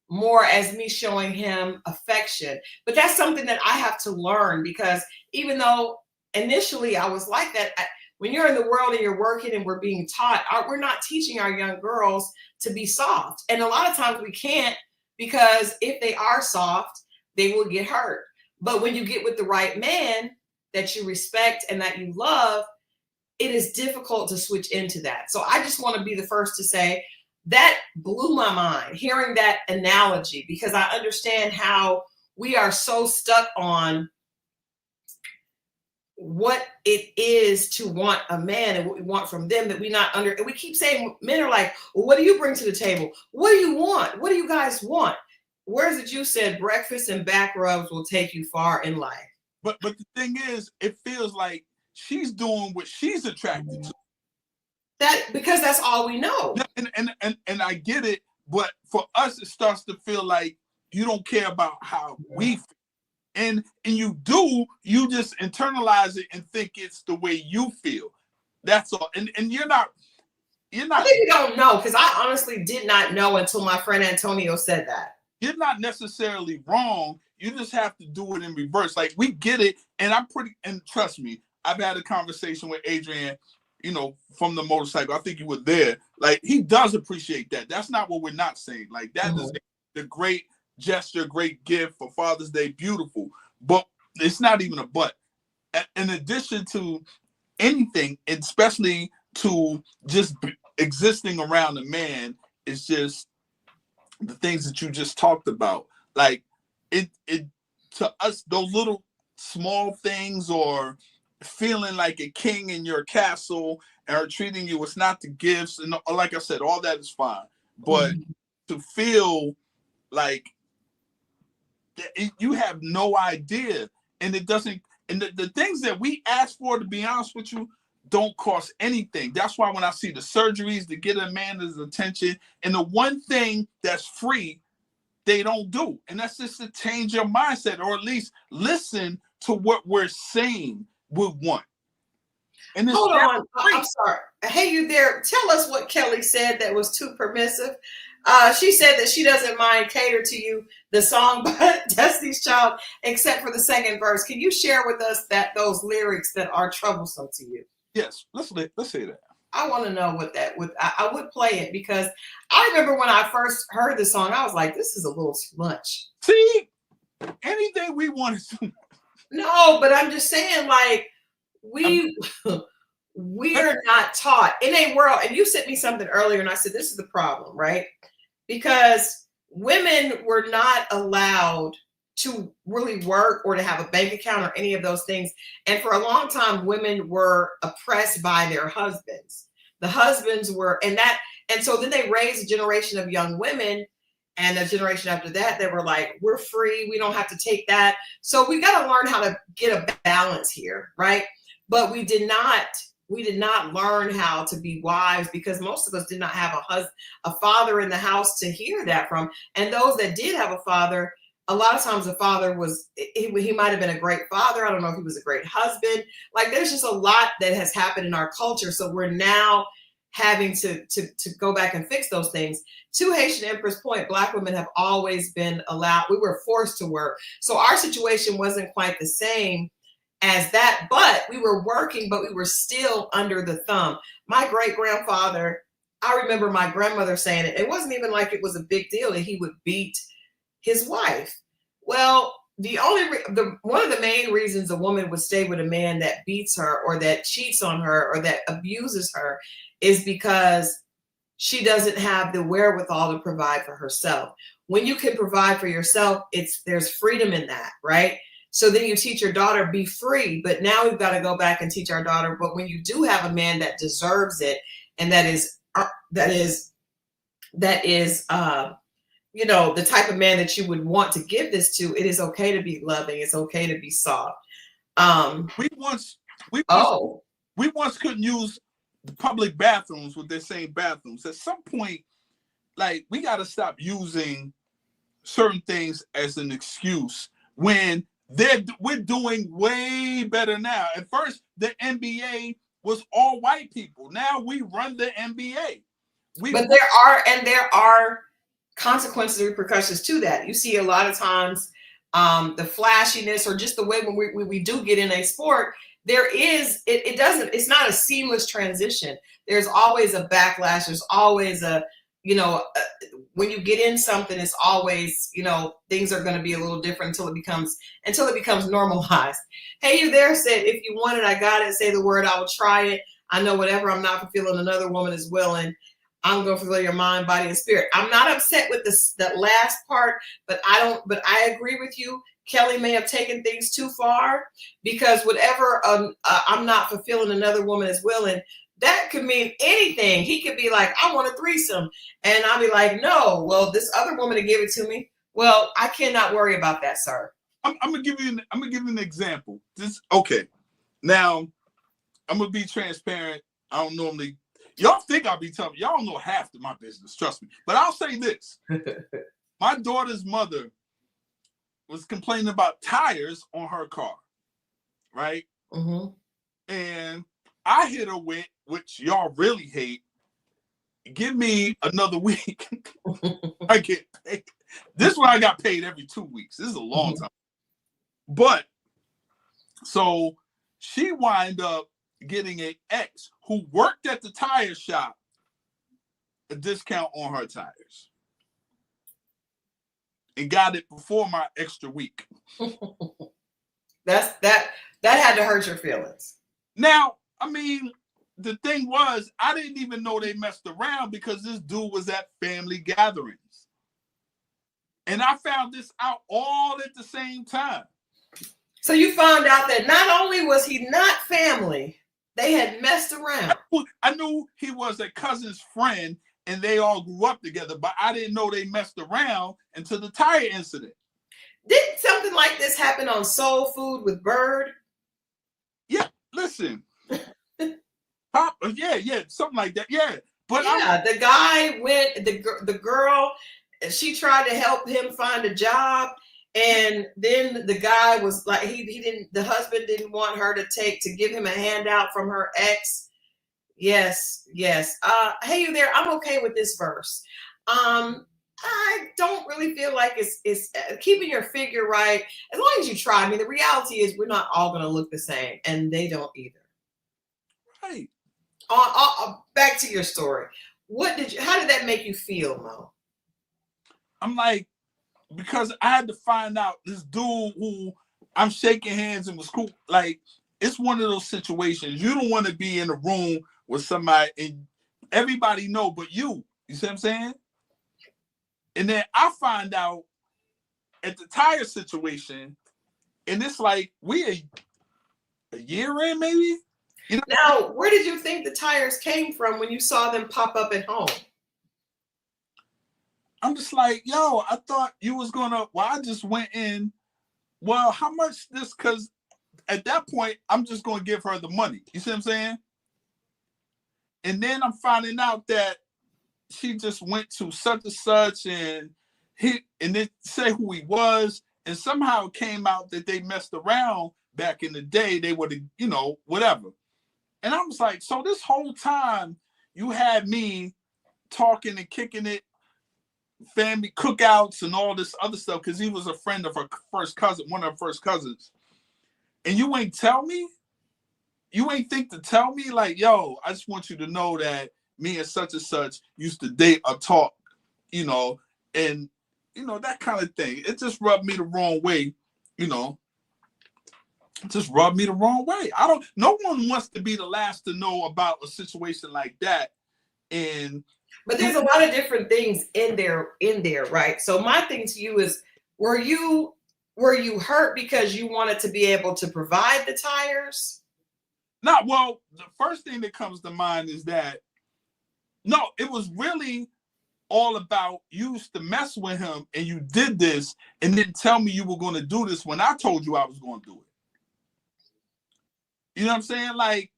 more as me showing him affection. But that's something that I have to learn, because even though initially I was like that, when you're in the world and you're working and we're being taught, we're not teaching our young girls to be soft. And a lot of times we can't, because if they are soft, they will get hurt. But when you get with the right man that you respect and that you love, it is difficult to switch into that. So I just want to be the first to say that blew my mind hearing that analogy, because I understand how we are so stuck on what it is to want a man and what we want from them that we keep saying, men are like, well, what do you bring to the table? What do you want? What do you guys want? Where's it you said breakfast and back rubs will take you far in life? But the thing is, it feels like she's doing what she's attracted to. That because that's all we know. And I get it, but for us, it starts to feel like you don't care about how we feel. And you do, you just internalize it and think it's the way you feel. That's all. And you're not. I think you don't know, because I honestly did not know until my friend Antonio said that. You're not necessarily wrong. You just have to do it in reverse. Like, we get it, and and trust me, I've had a conversation with Adrian, from the motorcycle. I think you were there. Like, he does appreciate that. That's not what we're not saying. Like, that is the great gesture, great gift for Father's Day, beautiful. But it's not even a but. In addition to anything, especially to just existing around a man, it's just the things that you just talked about. Like, it to us, those little small things, or feeling like a king in your castle and her treating you, it's not the gifts, and like I said, all that is fine, but to feel like you have no idea, and it doesn't, and the things that we ask for, to be honest with you, don't cost anything. That's why when I see the surgeries to get a man's attention, and the one thing that's free, they don't do. And that's just to change your mindset, or at least listen to what we're saying we want. And hold on, I'm sorry. Hey, you there? Tell us what Kelly said that was too permissive. She said that she doesn't mind Cater to You, the song by Destiny's Child, except for the second verse. Can you share with us those lyrics that are troublesome to you? Yes, let's say that. I want to know what that would. I would play it, because I remember when I first heard the song, I was like, "This is a little too much." See, anything we want is too much. No, but I'm just saying, like, we are not taught in a world. And you sent me something earlier, and I said, "This is the problem, right?" Because women were not allowed to really work or to have a bank account or any of those things. And for a long time, women were oppressed by their husbands. The husbands were, and so then they raised a generation of young women, and a generation after that, they were like, we're free. We don't have to take that. So we got to learn how to get a balance here, right? But we did not learn how to be wives, because most of us did not have a father in the house to hear that from. And those that did have a father, a lot of times the father he might have been a great father. I don't know if he was a great husband. Like, there's just a lot that has happened in our culture. So we're now having to go back and fix those things. To Haitian Empress point, Black women have always been allowed. We were forced to work. So our situation wasn't quite the same as that, but we were working, but we were still under the thumb. My great grandfather, I remember my grandmother saying it. It wasn't even like it was a big deal that he would beat his wife. Well, one of the main reasons a woman would stay with a man that beats her, or that cheats on her, or that abuses her, is because she doesn't have the wherewithal to provide for herself. When you can provide for yourself, there's freedom in that, right? So then you teach your daughter, be free. But now we've got to go back and teach our daughter, but when you do have a man that deserves it, and that is the type of man that you would want to give this to, it is okay to be loving. It's okay to be soft. We once couldn't use the public bathrooms with their same bathrooms. At some point, like we got to stop using certain things as an excuse when we're doing way better now. At first, the NBA was all white people. Now we run the NBA. But there are consequences, repercussions to that. You see a lot of times the flashiness or just the way when we do get in a sport, it's not a seamless transition. There's always a backlash. There's always when you get in something, it's always, things are going to be a little different until it becomes normalized. Hey, you there said, if you want it, I got it. Say the word, I will try it. I know whatever I'm not fulfilling, another woman is willing. I'm going to fulfill your mind, body, and spirit. I'm not upset with that last part, but I agree with you. Kelly may have taken things too far, because whatever I'm not fulfilling, another woman is willing, that could mean anything. He could be like, I want a threesome. And I'll be like, no, well, this other woman to give it to me. Well, I cannot worry about that, sir. I'm gonna give you an example. Okay. Now, I'm gonna be transparent. I don't normally, y'all think I'll be telling, y'all don't know half of my business, trust me. But I'll say this. My daughter's mother was complaining about tires on her car, right? Mm-hmm. And I hit her with, which y'all really hate, give me another week. I get paid. This one I got paid every 2 weeks. This is a long time. But so she wind up getting an ex who worked at the tire shop a discount on her tires. And got it before my extra week. That had to hurt your feelings. Now, I mean, the thing was, I didn't even know they messed around because this dude was at family gatherings. And I found this out all at the same time. So you found out that not only was he not family, they had messed around. I knew he was a cousin's friend and they all grew up together, but I didn't know they messed around until the tire incident. Didn't something like this happen on Soul Food with Bird? Yeah, listen. Yeah, something like that. Yeah. But yeah, the guy went, the girl, she tried to help him find a job. And then the guy was like, the husband didn't want her to give him a handout from her ex. Yes. Hey, you there? I'm okay with this verse. I don't really feel like it's keeping your figure right. As long as you try. I mean, the reality is we're not all going to look the same, and they don't either. Right. Back to your story. How did that make you feel, Mo? I'm like, because I had to find out this dude who I'm shaking hands and was cool. Like, it's one of those situations. You don't want to be in a room with somebody and everybody know but you. You see what I'm saying? And then I find out at the tire situation, and it's like we a year in, maybe. You know? Now, where did you think the tires came from when you saw them pop up at home? I'm just like, yo, I thought you was gonna. Well, I just went in. Well, how much this? Because at that point, I'm just gonna give her the money. You see what I'm saying? And then I'm finding out that she just went to such and such, and then say who he was, and somehow it came out that they messed around back in the day. They would have, whatever. And I was like, so this whole time you had me talking and kicking it, family cookouts and all this other stuff, because he was a friend of her first cousin, one of her first cousins. And you ain't tell me? You ain't think to tell me, like, yo, I just want you to know that me and such used to date or talk, and, that kind of thing. It just rubbed me the wrong way, It just rubbed me the wrong way. No one wants to be the last to know about a situation like that. But there's a lot of different things in there, right? So my thing to you is, were you hurt because you wanted to be able to provide the tires? Well, the first thing that comes to mind is that, no, it was really all about you used to mess with him and you did this and didn't tell me you were going to do this when I told you I was going to do it. You know what I'm saying? Like,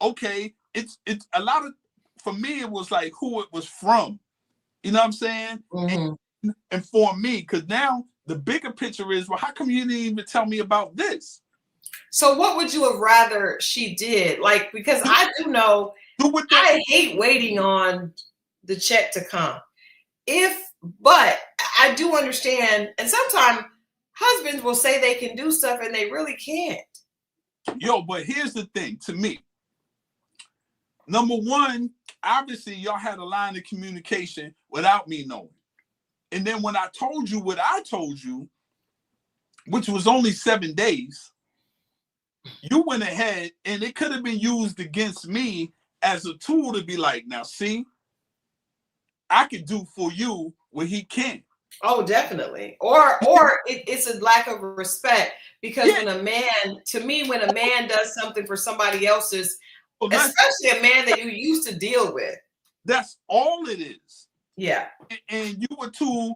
okay, it's a lot of, for me, it was like who it was from. You know what I'm saying? Mm-hmm. And for me, because now the bigger picture is, well, how come you didn't even tell me about this? So what would you have rather she did? Like, because I do know I hate waiting on the check to come. But I do understand, and sometimes husbands will say they can do stuff and they really can't. Yo, but here's the thing to me. Number one, obviously y'all had a line of communication without me knowing. And then when I told you what I told you, which was only 7 days, you went ahead and it could have been used against me as a tool to be like, now see, I can do for you what he can't. Oh, definitely. Or it's a lack of respect, because when a man does something for somebody else's, especially a man that you used to deal with, that's all it is. Yeah. And you were too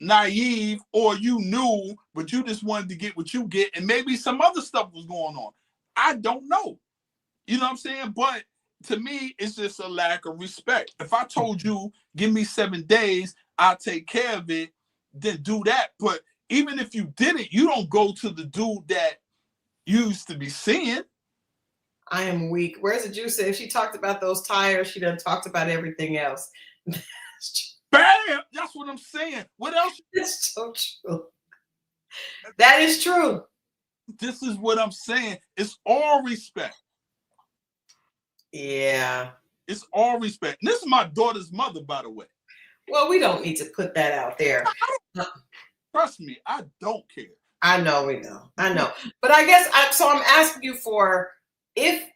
naive, or you knew, but you just wanted to get what you get, and maybe some other stuff was going on. I don't know. You know what I'm saying? But to me, it's just a lack of respect. If I told you, give me 7 days, I'll take care of it, then do that. But even if you didn't, you don't go to the dude that you used to be seeing. I am weak. Where's the juice? If she talked about those tires, she done talked about everything else. Bam! That's what I'm saying. What else? It's so true. That is true. This is what I'm saying. It's all respect. Yeah. It's all respect. And this is my daughter's mother, by the way. Well, we don't need to put that out there. Trust me, I don't care. I know we know. I know. But I guess I'm asking you for, if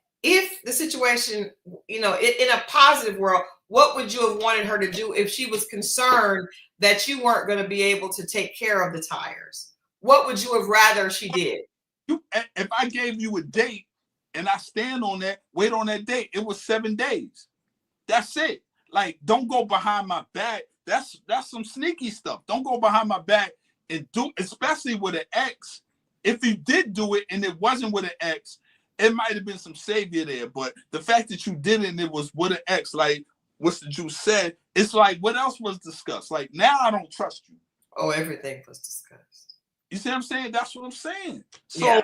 the situation, in a positive world, what would you have wanted her to do if she was concerned that you weren't going to be able to take care of the tires? What would you have rather she did? If I gave you a date and I stand on that, wait on that date, it was 7 days. That's it. Like, don't go behind my back. That's some sneaky stuff. Don't go behind my back and do, especially with an ex. If you did do it and it wasn't with an ex, it might have been some savior there. But the fact that you did it and it was with an ex, like what's the juice said, it's like, what else was discussed? Like, now I don't trust you. Oh, everything was discussed. You see what I'm saying? That's what I'm saying. So, yeah.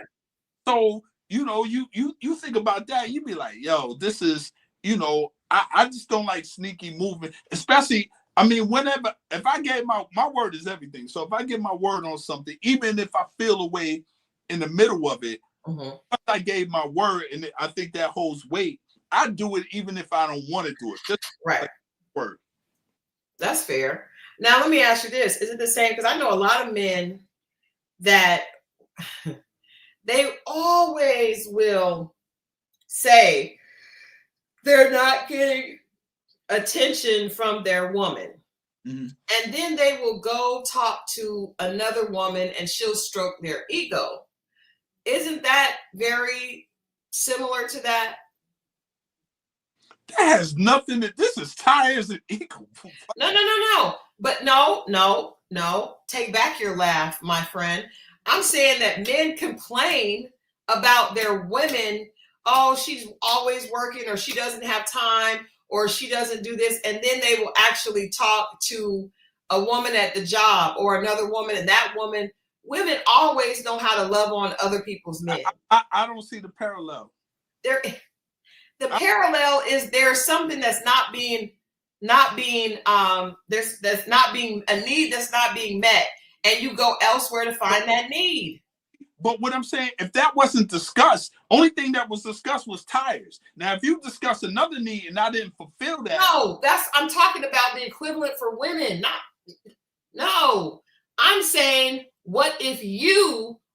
So, you think about that, you be like, yo, this is, I just don't like sneaky movement, especially, I mean, whenever, if I gave my word is everything. So if I give my word on something, even if I feel a way in the middle of it, if I gave my word and I think that holds weight, I do it even if I don't want to do it. Just right. Like word. That's fair. Now, let me ask you this. Is it the same? Because I know a lot of men that they always will say they're not getting attention from their woman. Mm-hmm. And then they will go talk to another woman and she'll stroke their ego. Isn't that very similar to that? That has nothing this is tires and ego. No. But no. Take back your laugh, my friend. I'm saying that men complain about their women. Oh, she's always working, or she doesn't have time, or she doesn't do this. And then they will actually talk to a woman at the job or another woman. And that women always know how to love on other people's men. I don't see the parallel. The parallel is there's something that's not being that's not being a need that's not being met, and you go elsewhere to find that need. But what I'm saying, if that wasn't discussed, only thing that was discussed was tires. Now, if you discuss another need and I didn't fulfill that, no, I'm talking about the equivalent for women. No, I'm saying, what if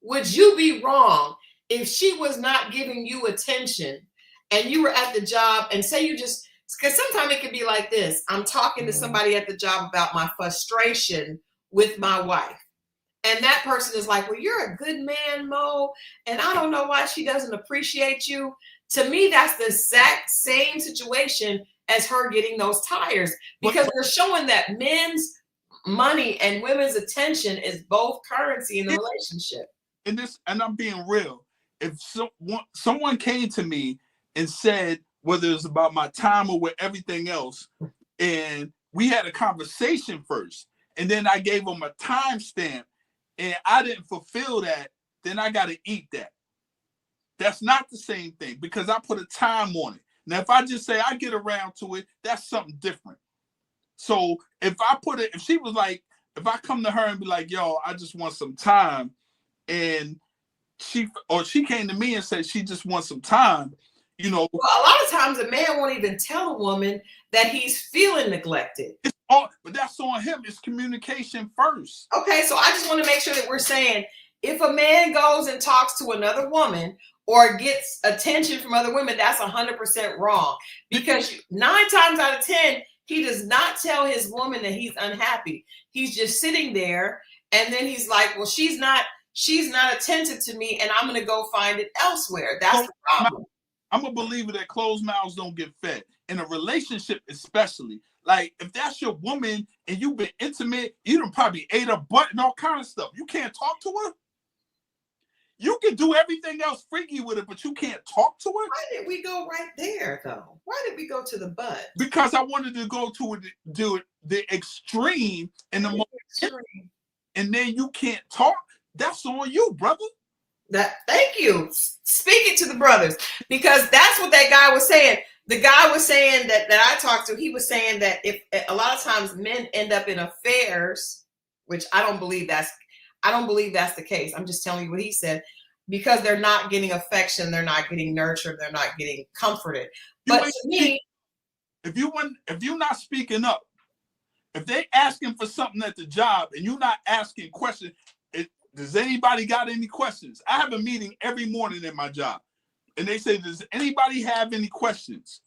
would you be wrong if she was not giving you attention and you were at the job, and say you just, because sometimes it could be like this. I'm talking to somebody at the job about my frustration with my wife. And that person is like, well, you're a good man, Mo, and I don't know why she doesn't appreciate you. To me, that's the exact same situation as her getting those tires, because we're showing that men's money and women's attention is both currency in the relationship. And I'm being real. If someone came to me and said, whether it's about my time or with everything else, and we had a conversation first, and then I gave him a timestamp, and I didn't fulfill that, then I got to eat that. That's not the same thing because I put a time on it. Now, if I just say I get around to it, that's something different. So if she was like, if I come to her and be like, yo, I just want some time, and she came to me and said she just wants some time, you know. Well, a lot of times a man won't even tell a woman that he's feeling neglected. But that's on him. It's communication first. Okay, so I just want to make sure that we're saying if a man goes and talks to another woman or gets attention from other women, that's 100% wrong. Because 9 times out of 10, he does not tell his woman that he's unhappy. He's just sitting there, and then he's like, well, she's not attentive to me, and I'm going to go find it elsewhere. That's the problem. I'm a believer that closed mouths don't get fed. In a relationship especially. Like, if that's your woman and you've been intimate, you done probably ate her butt and all kind of stuff. You can't talk to her? You can do everything else freaky with it, but you can't talk to her? Why did we go right there, though? Why did we go to the butt? Because I wanted to go to the extreme and the extreme. And then you can't talk. That's on you, brother. Thank you. Speak it to the brothers, because that's what that guy was saying. The guy was saying that I talked to, he was saying that if a lot of times men end up in affairs, which I don't believe that's the case. I'm just telling you what he said, because they're not getting affection, they're not getting nurtured, they're not getting comforted. But to me, if you're not speaking up, if they asking for something at the job and you're not asking questions, does anybody got any questions? I have a meeting every morning in my job. And they say, does anybody have any questions?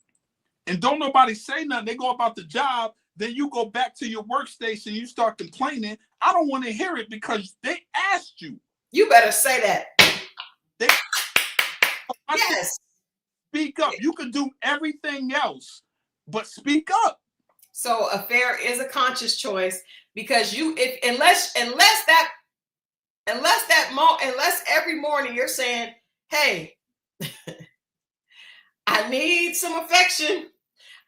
And don't nobody say nothing. They go about the job. Then you go back to your workstation. You start complaining. I don't want to hear it because they asked you. You better say that. Yes. Speak up. You can do everything else, but speak up. So affair is a conscious choice, because unless every morning you're saying, hey, I need some affection.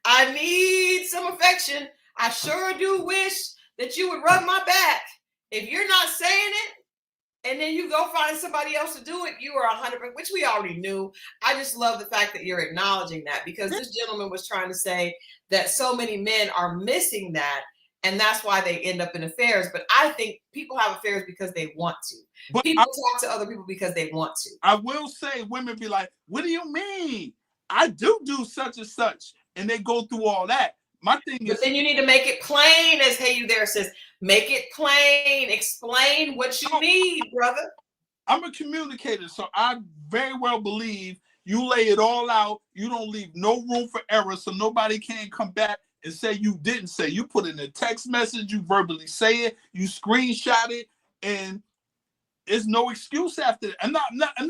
I need some affection. I sure do wish that you would rub my back. If you're not saying it, and then you go find somebody else to do it, you are 100%, which we already knew. I just love the fact that you're acknowledging that, because this gentleman was trying to say that so many men are missing that, and that's why they end up in affairs. But I think people have affairs because they want to. But people talk to other people because they want to. I will say women be like, what do you mean? I do such and such. And they go through all that. My thing is. But then you need to make it plain, as Hey You There says. Make it plain. Explain what you need, brother. I'm a communicator, so I very well believe you lay it all out. You don't leave no room for error, so nobody can come back and say you didn't say. You put in a text message, you verbally say it, you screenshot it, and there's no excuse after that. And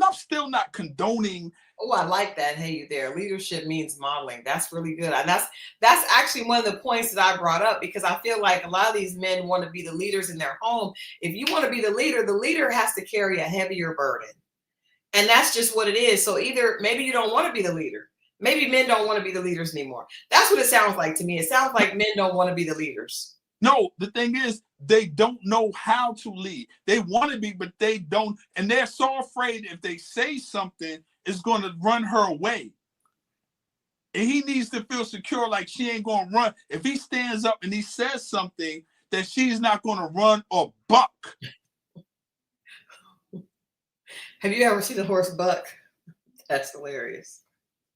I'm still not condoning. Oh, I like that. Hey You There. Leadership means modeling. That's really good. And that's actually one of the points that I brought up, because I feel like a lot of these men want to be the leaders in their home. If you want to be the leader has to carry a heavier burden. And that's just what it is. So either maybe you don't want to be the leader. Maybe men don't want to be the leaders anymore. That's what it sounds like to me. It sounds like men don't want to be the leaders. No, the thing is, they don't know how to lead. They want to be, but they don't. And they're so afraid if they say something, it's going to run her away. And he needs to feel secure, like she ain't going to run. If he stands up and he says something, that she's not going to run or buck. Have you ever seen a horse buck? That's hilarious.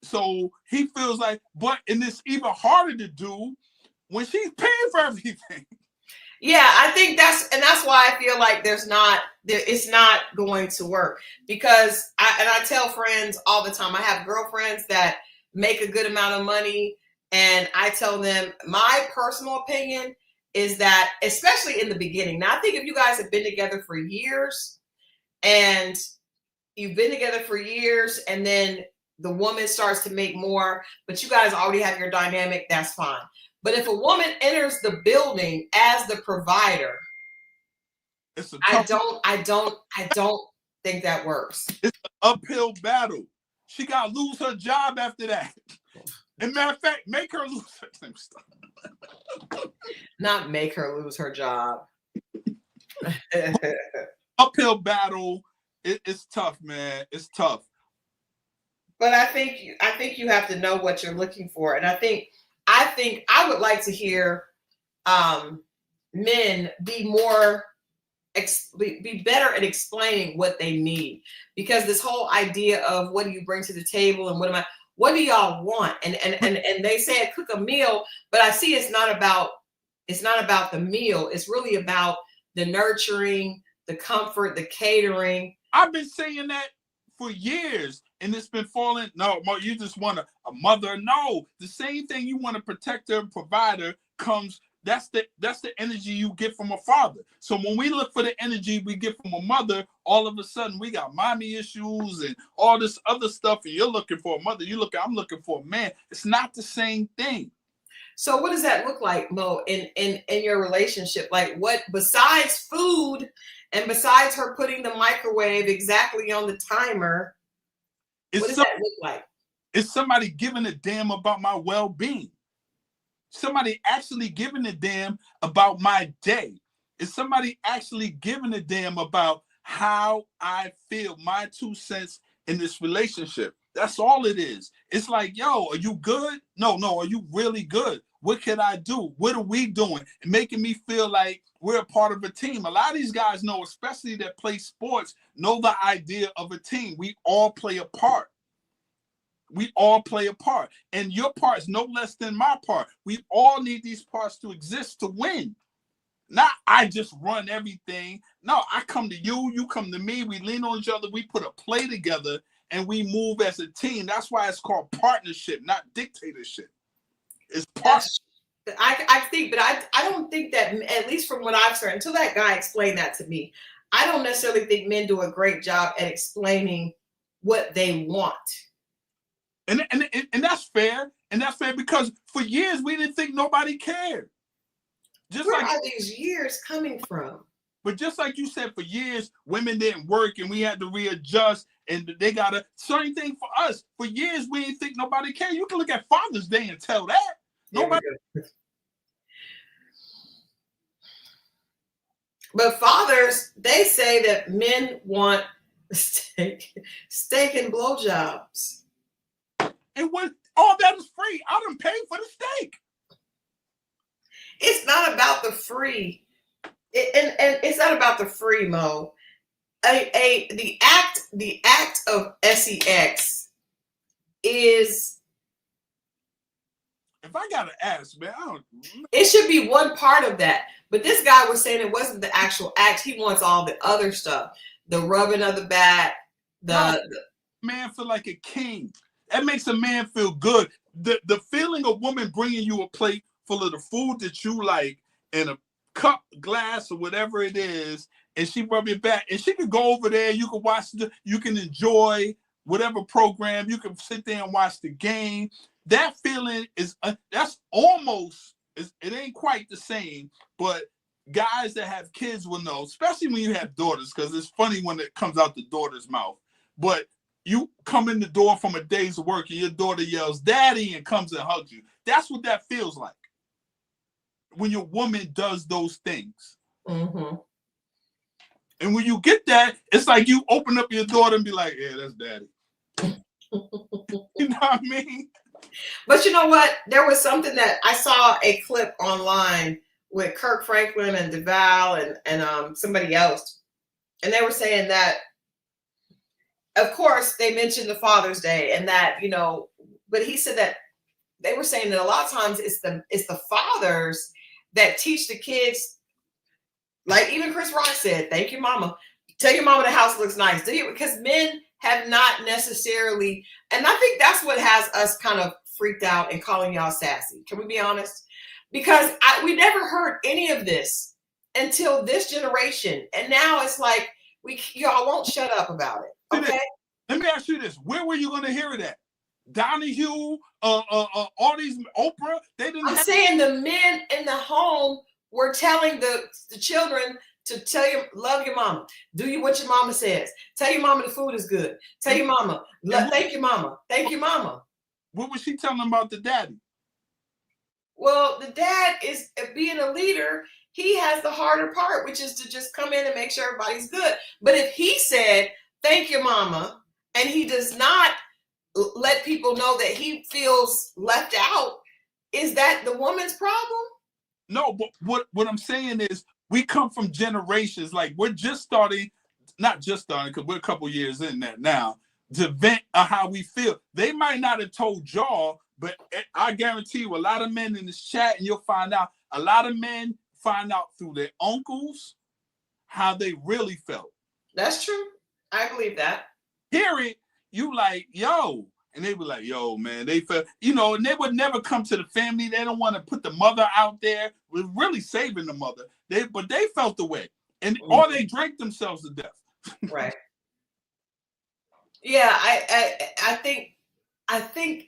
So he feels like, and it's even harder to do when she's paying for everything. Yeah, I think that's why I feel like it's not going to work, because I tell friends all the time. I have girlfriends that make a good amount of money, and I tell them my personal opinion is that, especially in the beginning. Now, I think if you guys have been together for years, and then the woman starts to make more, but you guys already have your dynamic, that's fine. But if a woman enters the building as the provider, I don't think that works. It's an uphill battle. She got to lose her job after that. And matter of fact, make her lose her time. Not make her lose her job. Uphill battle. It's tough, man. It's tough. But I think you have to know what you're looking for, and I think I would like to hear men be more be better at explaining what they need, because this whole idea of what do you bring to the table and what do y'all want, and they say cook a meal, but I see it's not about the meal. It's really about the nurturing, the comfort, the catering. I've been saying that for years, and it's been falling. No, you just want a mother. No, the same thing. You want a protector and provider comes. That's the energy you get from a father. So when we look for the energy we get from a mother, all of a sudden we got mommy issues and all this other stuff. And you're looking for a mother. I'm looking for a man. It's not the same thing. So what does that look like, Mo, in your relationship? Like, what besides food and besides her putting the microwave exactly on the timer, what does that look like? It's somebody giving a damn about my well-being. Somebody actually giving a damn about my day. It's somebody actually giving a damn about how I feel, my 2 cents in this relationship. That's all it is. It's like, yo, are you good? No, are you really good? What can I do? What are we doing? And making me feel like we're a part of a team. A lot of these guys know, especially that play sports, know the idea of a team. We all play a part. We all play a part. And your part is no less than my part. We all need these parts to exist to win. Not I just run everything. No, I come to you, you come to me. We lean on each other. We put a play together and we move as a team. That's why it's called partnership, not dictatorship. It's partnership. I think, but I don't think that, at least from what I've heard, until that guy explained that to me, I don't necessarily think men do a great job at explaining what they want. And that's fair. And that's fair because for years we didn't think nobody cared. Where are these years coming from? But just like you said, for years, women didn't work and we had to readjust and they got a certain thing for us. For years, we didn't think nobody cared. You can look at Father's Day and tell that. Nobody. But fathers, they say that men want steak and blowjobs. And when all that is free, I done paid for the steak. It's not about the free. And it's not about the free, Mo. The act of sex is. If I gotta ask, man, it should be one part of that. But this guy was saying it wasn't the actual act. He wants all the other stuff, the rubbing of the back, the man feel like a king. That makes a man feel good. The feeling of woman bringing you a plate full of the food that you like and a cup, glass, or whatever it is, and she rub your back, and she can go over there. You can watch you can enjoy whatever program. You can sit there and watch the game. That feeling is that's almost. It ain't quite the same, but guys that have kids will know, especially when you have daughters, because it's funny when it comes out the daughter's mouth. But you come in the door from a day's work and your daughter yells, "Daddy," and comes and hugs you. That's what that feels like when your woman does those things. Mm-hmm. And when you get that, it's like you open up your daughter and be like, "Yeah, that's daddy." You know what I mean? But you know what? There was something that I saw a clip online with Kirk Franklin and DeVal and somebody else. And they were saying that, of course, they mentioned the Father's Day and that, but he said that they were saying that a lot of times it's the fathers that teach the kids, like even Chris Rock said, "Thank you, mama. Tell your mama the house looks nice." Do you? Because men have not necessarily, and I think that's what has us kind of freaked out and calling y'all sassy. Can we be honest? Because we never heard any of this until this generation, and now it's like y'all won't shut up about it. Okay. Let me ask you this: where were you going to hear it at? Donahue, all these Oprah. They didn't. I'm saying the men in the home were telling the children to tell you, love your mama. Do you what your mama says. Tell your mama the food is good. Tell your mama, thank your mama. Thank your mama. What was she telling about the daddy? Well, the dad is being a leader. He has the harder part, which is to just come in and make sure everybody's good. But if he said, "Thank you, mama," and he does not let people know that he feels left out, is that the woman's problem? No, but what I'm saying is we come from generations. Like we're just starting, not just starting, because we're a couple years in that now, to vent how we feel. They might not have told y'all, but I guarantee you a lot of men in this chat, and you'll find out, a lot of men find out through their uncles how they really felt. That's true. I believe that. Hear it, you like, yo. And they were like, yo, man, they felt, and they would never come to the family. They don't want to put the mother out there. We're really saving the mother. But they felt the way. And or they drank themselves to death. Right. Yeah, I think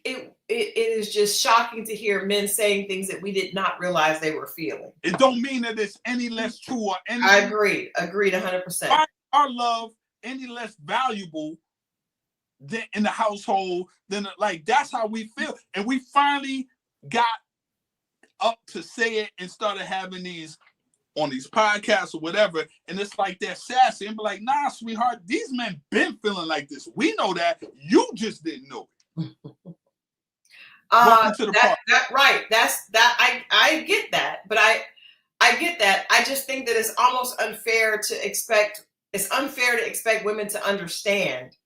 it is just shocking to hear men saying things that we did not realize they were feeling. It don't mean that it's any less true or any. I agreed 100%. Why our love any less valuable in the household, then like that's how we feel. And we finally got up to say it and started having these on these podcasts or whatever, and it's like they're sassy and be like, nah, sweetheart, these men been feeling like this. We know that, you just didn't know it. Welcome to the party. Right. I get that, but I get that. I just think that it's almost unfair to expect women to understand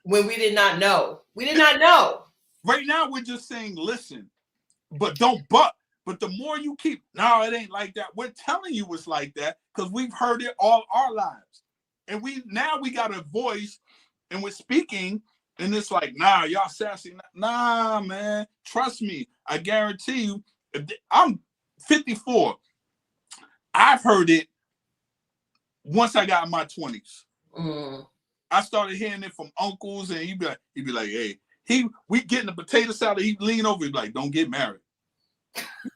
when we did not know. We did not know. Right now, we're just saying, listen, but don't butt. But the more you keep, no, it ain't like that. We're telling you it's like that because we've heard it all our lives. And we got a voice and we're speaking, and it's like, nah, y'all sassy. Nah, man, trust me. I guarantee you, I'm 54. I've heard it once I got in my 20s. I started hearing it from uncles, and he'd be like, hey, we getting the potato salad. He'd lean over, he'd be like, don't get married.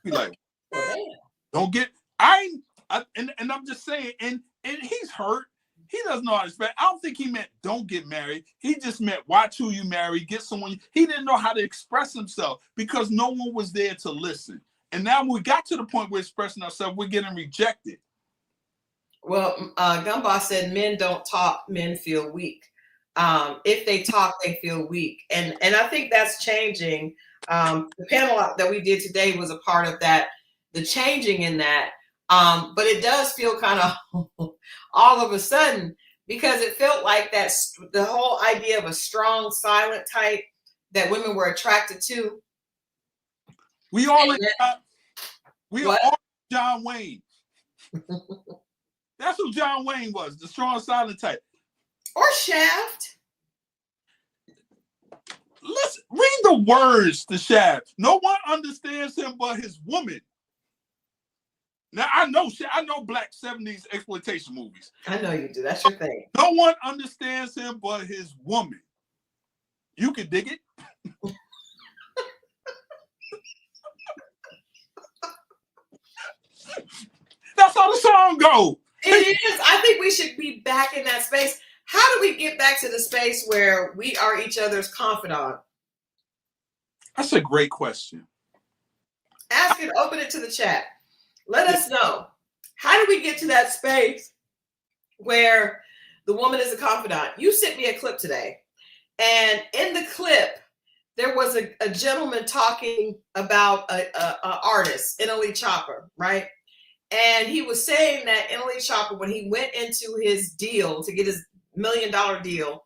He'd be like, don't get. And I'm just saying, and he's hurt. He doesn't know how to express. I don't think he meant don't get married. He just meant watch who you marry, get someone. He didn't know how to express himself because no one was there to listen. And now when we got to the point where expressing ourselves, we're getting rejected. Well, Gumball said men don't talk, men feel weak. If they talk, they feel weak. And I think that's changing. The panel that we did today was a part of that, the changing in that. But it does feel kind of all of a sudden, because it felt like that's the whole idea of a strong, silent type that women were attracted to. We all are John Wayne. That's who John Wayne was, the strong, silent type. Or Shaft. Listen, read the words to Shaft. No one understands him but his woman. Now, I know black 70s exploitation movies. I know you do. That's your thing. No one understands him but his woman. You can dig it. That's how the song goes. It is. I think we should be back in that space. How do we get back to the space where we are each other's confidant? That's a great question. Ask it, open it to the chat. Let us know. How do we get to that space where the woman is a confidant? You sent me a clip today. And in the clip, there was a gentleman talking about an artist, NLE Chopper, right? And he was saying that NLE Chopper, when he went into his deal to get his $1 million deal,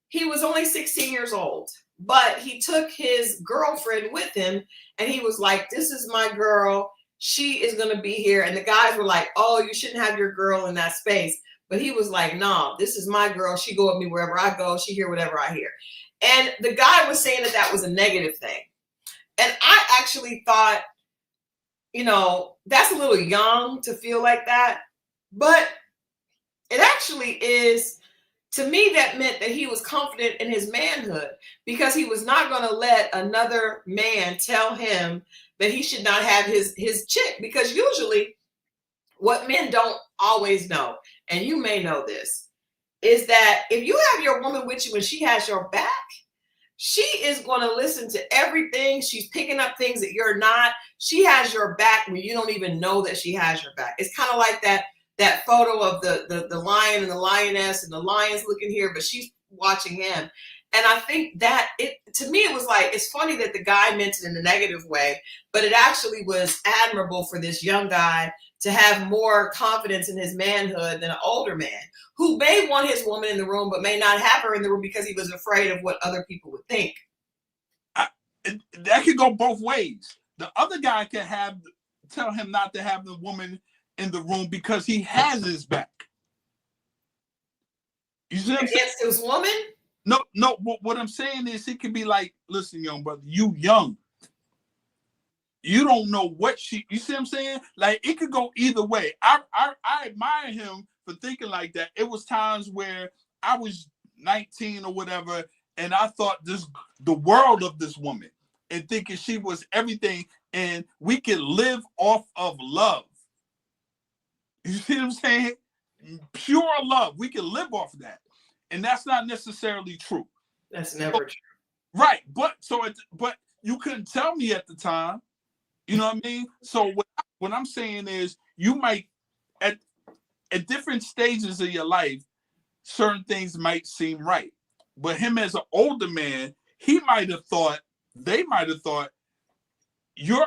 he was only 16 years old. But he took his girlfriend with him, and he was like, this is my girl. She is going to be here. And the guys were like, oh, you shouldn't have your girl in that space. But he was like, no, this is my girl. She go with me wherever I go. She hear whatever I hear. And the guy was saying that was a negative thing. And I actually thought, that's a little young to feel like that. But it actually is, to me, that meant that he was confident in his manhood because he was not going to let another man tell him that he should not have his chick. Because usually what men don't always know, and you may know this, is that if you have your woman with you and she has your back, she is going to listen to everything. She's picking up things that you're not. She has your back when you don't even know that she has your back. It's kind of like that photo of the lion and the lioness, and the lion's looking here, but she's watching him. And I think that to me, it was like, it's funny that the guy meant it in a negative way, but it actually was admirable for this young guy to have more confidence in his manhood than an older man who may want his woman in the room, but may not have her in the room because he was afraid of what other people would think. That could go both ways. The other guy can tell him not to have the woman in the room because he has his back. You see what I'm saying? Against his woman? No. What I'm saying is, he could be like, listen, young brother, you young. You don't know what you see what I'm saying? Like, it could go either way. I admire him for thinking like that. It was times where I was 19 or whatever, and I thought the world of this woman, and thinking she was everything, and we could live off of love. You see what I'm saying? Pure love. We can live off of that. And that's not necessarily true. That's never true. Right. But you couldn't tell me at the time. You know what I mean? So what I'm saying is, you might, at different stages of your life, certain things might seem right. But him as an older man, they might have thought,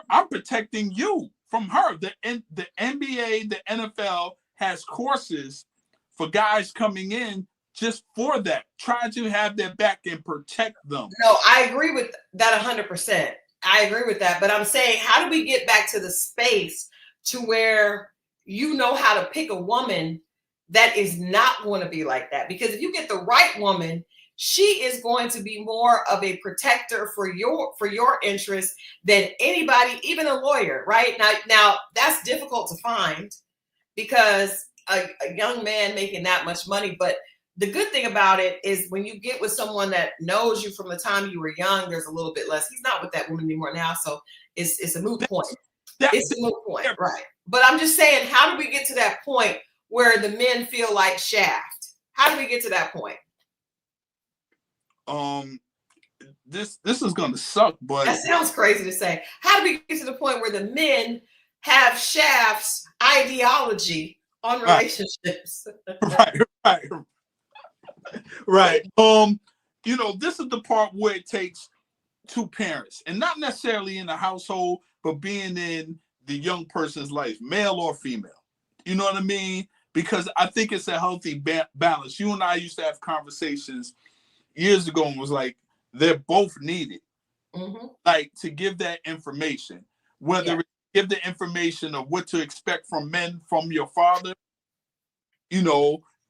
I'm protecting you from her. The NBA, the NFL has courses for guys coming in just for that, trying to have their back and protect them. No, I agree with that 100%. I agree with that. But I'm saying, how do we get back to the space to where you know how to pick a woman that is not going to be like that? Because if you get the right woman, she is going to be more of a protector for your interests than anybody, even a lawyer, right? Now that's difficult to find, because a young man making that much money. But the good thing about it is, when you get with someone that knows you from the time you were young, there's a little bit less. He's not with that woman anymore now, so it's a moot point. It's a moot point, right? But I'm just saying, how do we get to that point where the men feel like Shaft? How do we get to that point? This is gonna suck, but that sounds crazy to say. How do we get to the point where the men have Shaft's ideology on relationships? Right. This is the part where it takes two parents, and not necessarily in the household, but being in the young person's life, male or female. You know what I mean? Because I think it's a healthy balance. You and I used to have conversations years ago, and was like, they're both needed. Mm-hmm. Like, to give that information, whether it's give the information of what to expect from men from your father,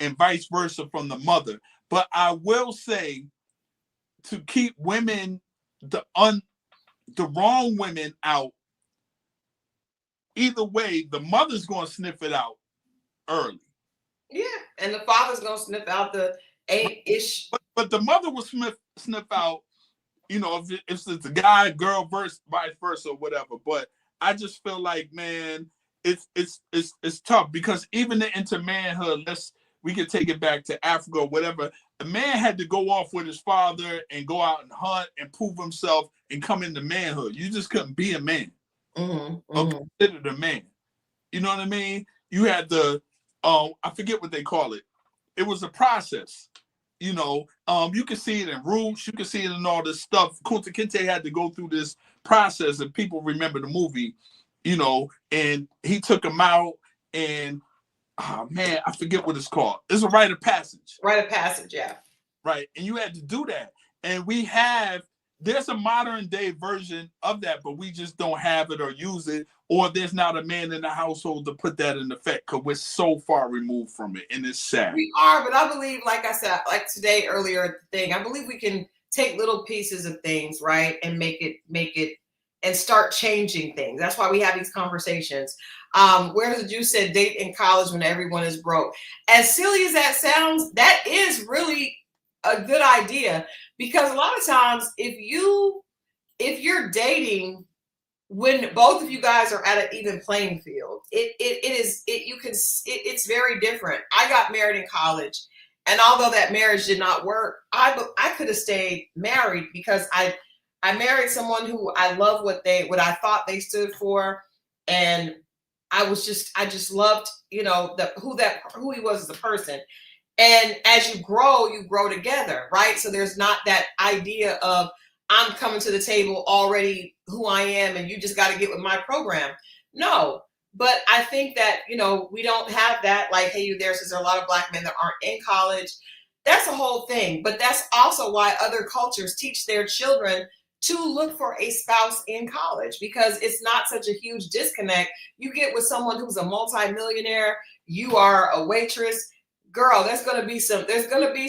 and vice versa from the mother. But I will say, to keep women, the wrong women out, either way, the mother's going to sniff it out early. Yeah, and the father's going to sniff out the 8-ish. But the mother will sniff out, if it's a guy, girl, vice versa, or whatever. But I just feel like, man, it's tough, because even into manhood, we could take it back to Africa or whatever. A man had to go off with his father and go out and hunt and prove himself and come into manhood. You just couldn't be a man or considered a man. You know what I mean? You had I forget what they call it. It was a process. You can see it in Roots. You can see it in all this stuff. Kunta Kinte had to go through this process, and people remember the movie, and he took him out, and oh man, I forget what it's called. It's a rite of passage. Rite of passage, yeah. Right. And you had to do that. And there's a modern day version of that, but we just don't have it or use it, or there's not a man in the household to put that in effect, because we're so far removed from it, and it's sad. We are, but I believe, like I said, like today earlier at the thing, I believe we can take little pieces of things, right, and make it and start changing things. That's why we have these conversations. Where's the Jew said, date in college when everyone is broke. As silly as that sounds, that is really a good idea, because a lot of times if you're dating when both of you guys are at an even playing field, it's very different. I got married in college, And although that marriage did not work, I could have stayed married because I married someone who I love what I thought they stood for, and I just loved, you know, who he was as a person. And as you grow together, right? So there's not that idea of I'm coming to the table already who I am and you just got to get with my program. No, but I think that, you know, we don't have that, like, hey, you there, since there are a lot of Black men that aren't in college. That's a whole thing. But that's also why other cultures teach their children to look for a spouse in college, because it's not such a huge disconnect. You get with someone who's a multimillionaire, you are a waitress, girl, there's going to be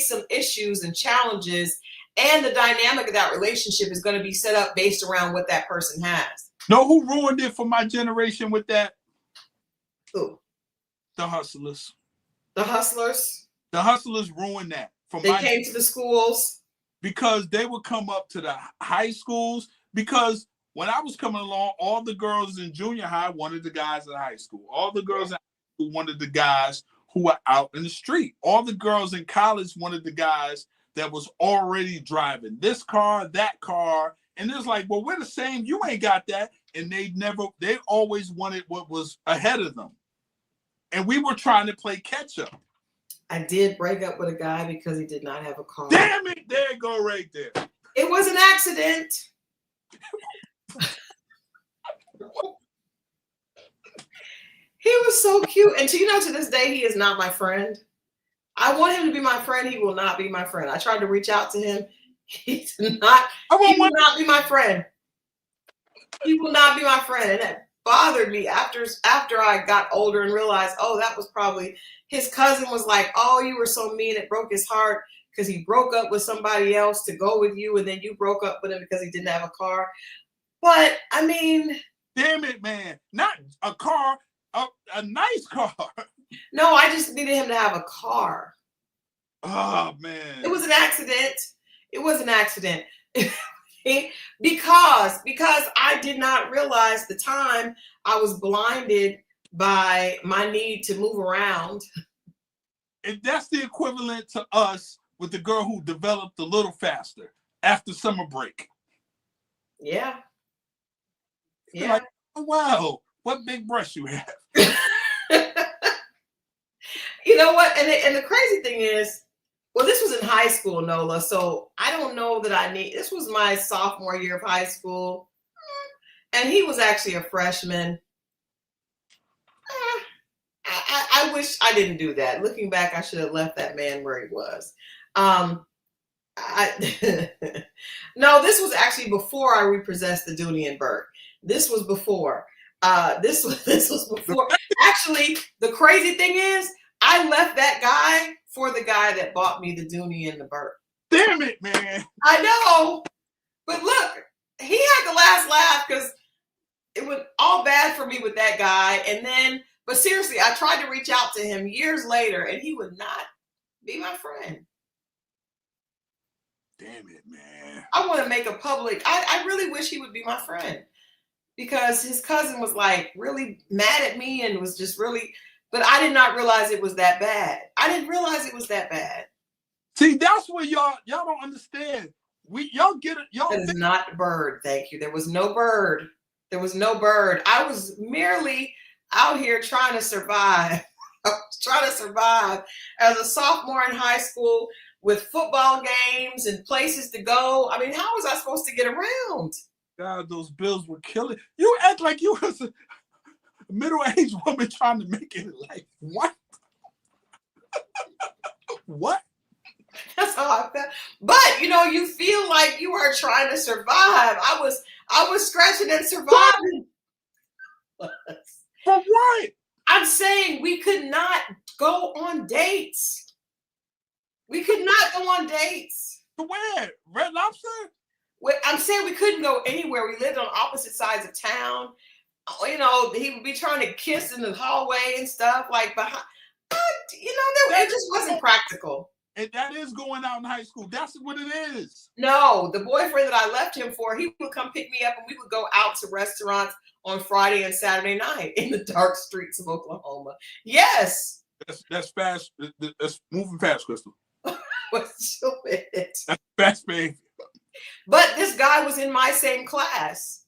some issues and challenges, and the dynamic of that relationship is going to be set up based around what that person has. Know who ruined it for my generation with that? Who? The hustlers. The hustlers? The hustlers ruined that. They came to the schools. Because they would come up to the high schools. Because when I was coming along, all the girls in junior high wanted the guys in high school. All the girls in high school wanted the guys who were out in the street. All the girls in college wanted the guys that was already driving this car, that car. And it's like, well, we're the same. You ain't got that. And they always wanted what was ahead of them. And we were trying to play catch up. I did break up with a guy because he did not have a car. Damn it. There you go right there. It was an accident. He was so cute. And to this day, he is not my friend. I want him to be my friend. He will not be my friend. I tried to reach out to him. He will not be my friend. He will not be my friend. And that bothered me after I got older and realized, oh, that was probably his cousin was like, oh, you were so mean. It broke his heart because he broke up with somebody else to go with you. And then you broke up with him because he didn't have a car. But I mean, damn it, man. Not a car, a nice car. No, I just needed him to have a car. Oh, man. It was an accident. It was an accident. because I did not realize the time I was blinded by my need to move around. And that's the equivalent to us with the girl who developed a little faster after summer break. Yeah. Yeah. Like, oh, wow, what big breasts you have. You know what? And the crazy thing is, well, this was in high school, Nola. So I don't know that this was my sophomore year of high school. And he was actually a freshman. I wish I didn't do that. Looking back, I should have left that man where he was. No, this was actually before I repossessed the Dooney and Burke. This was before. This was before. Actually, the crazy thing is, I left that guy for the guy that bought me the Dooney and the Burke. Damn it, man. I know. But look, he had the last laugh because it was all bad for me with that guy. And then, but seriously, I tried to reach out to him years later and he would not be my friend. Damn it, man. I want to make a public, I really wish he would be my friend because his cousin was like really mad at me and was just really, but I did not realize it was that bad. I didn't realize it was that bad. See, that's what y'all don't understand. Y'all get it. Y'all. That is not bird. Thank you. There was no bird. There was no bird. I was merely out here trying to survive. Trying to survive as a sophomore in high school with football games and places to go. I mean, how was I supposed to get around? God, those bills were killing. You act like you was a middle-aged woman trying to make it in life. What? What? That's how I felt. But you feel like you are trying to survive. I was scratching and surviving. For what? I'm saying we could not go on dates. We could not go on dates. To where? Red Lobster? I'm saying we couldn't go anywhere. We lived on opposite sides of town. He would be trying to kiss in the hallway and stuff like behind. It just wasn't practical. And that is going out in high school. That's what it is. No, the boyfriend that I left him for, he would come pick me up and we would go out to restaurants on Friday and Saturday night in the dark streets of Oklahoma. Yes. That's fast. That's moving fast, Crystal. was doing it. That's best behavior. But this guy was in my same class.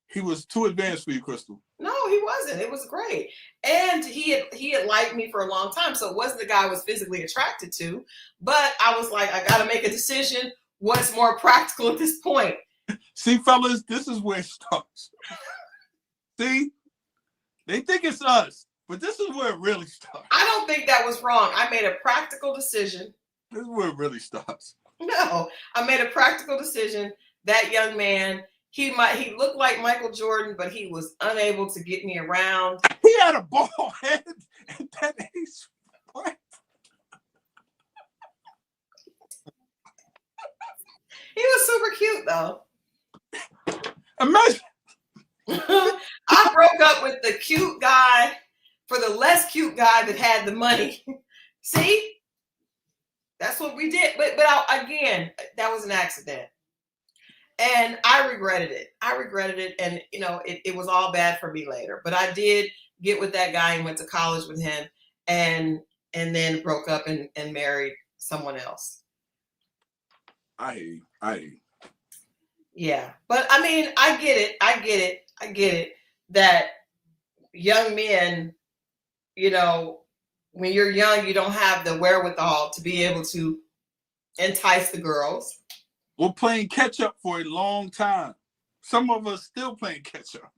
He was too advanced for you, Christal. No, he wasn't. It was great. And he had liked me for a long time. So it wasn't the guy I was physically attracted to. But I was like, I got to make a decision. What's more practical at this point? See, fellas, this is where it starts. See? They think it's us, but this is where it really starts. I don't think that was wrong. I made a practical decision. This is where it really starts. No, I made a practical decision. That young man, he looked like Michael Jordan, but he was unable to get me around. He had a bald head, and then he's what? He was super cute though. Imagine. I broke up with the cute guy for the less cute guy that had the money. See? That's what we did. But again, that was an accident. And I regretted it. And, it was all bad for me later. But I did get with that guy and went to college with him and then broke up and married someone else. I hear you. Yeah. But, I mean, I get it that young men, when you're young, you don't have the wherewithal to be able to entice the girls. We're playing catch up for a long time. Some of us still playing catch up.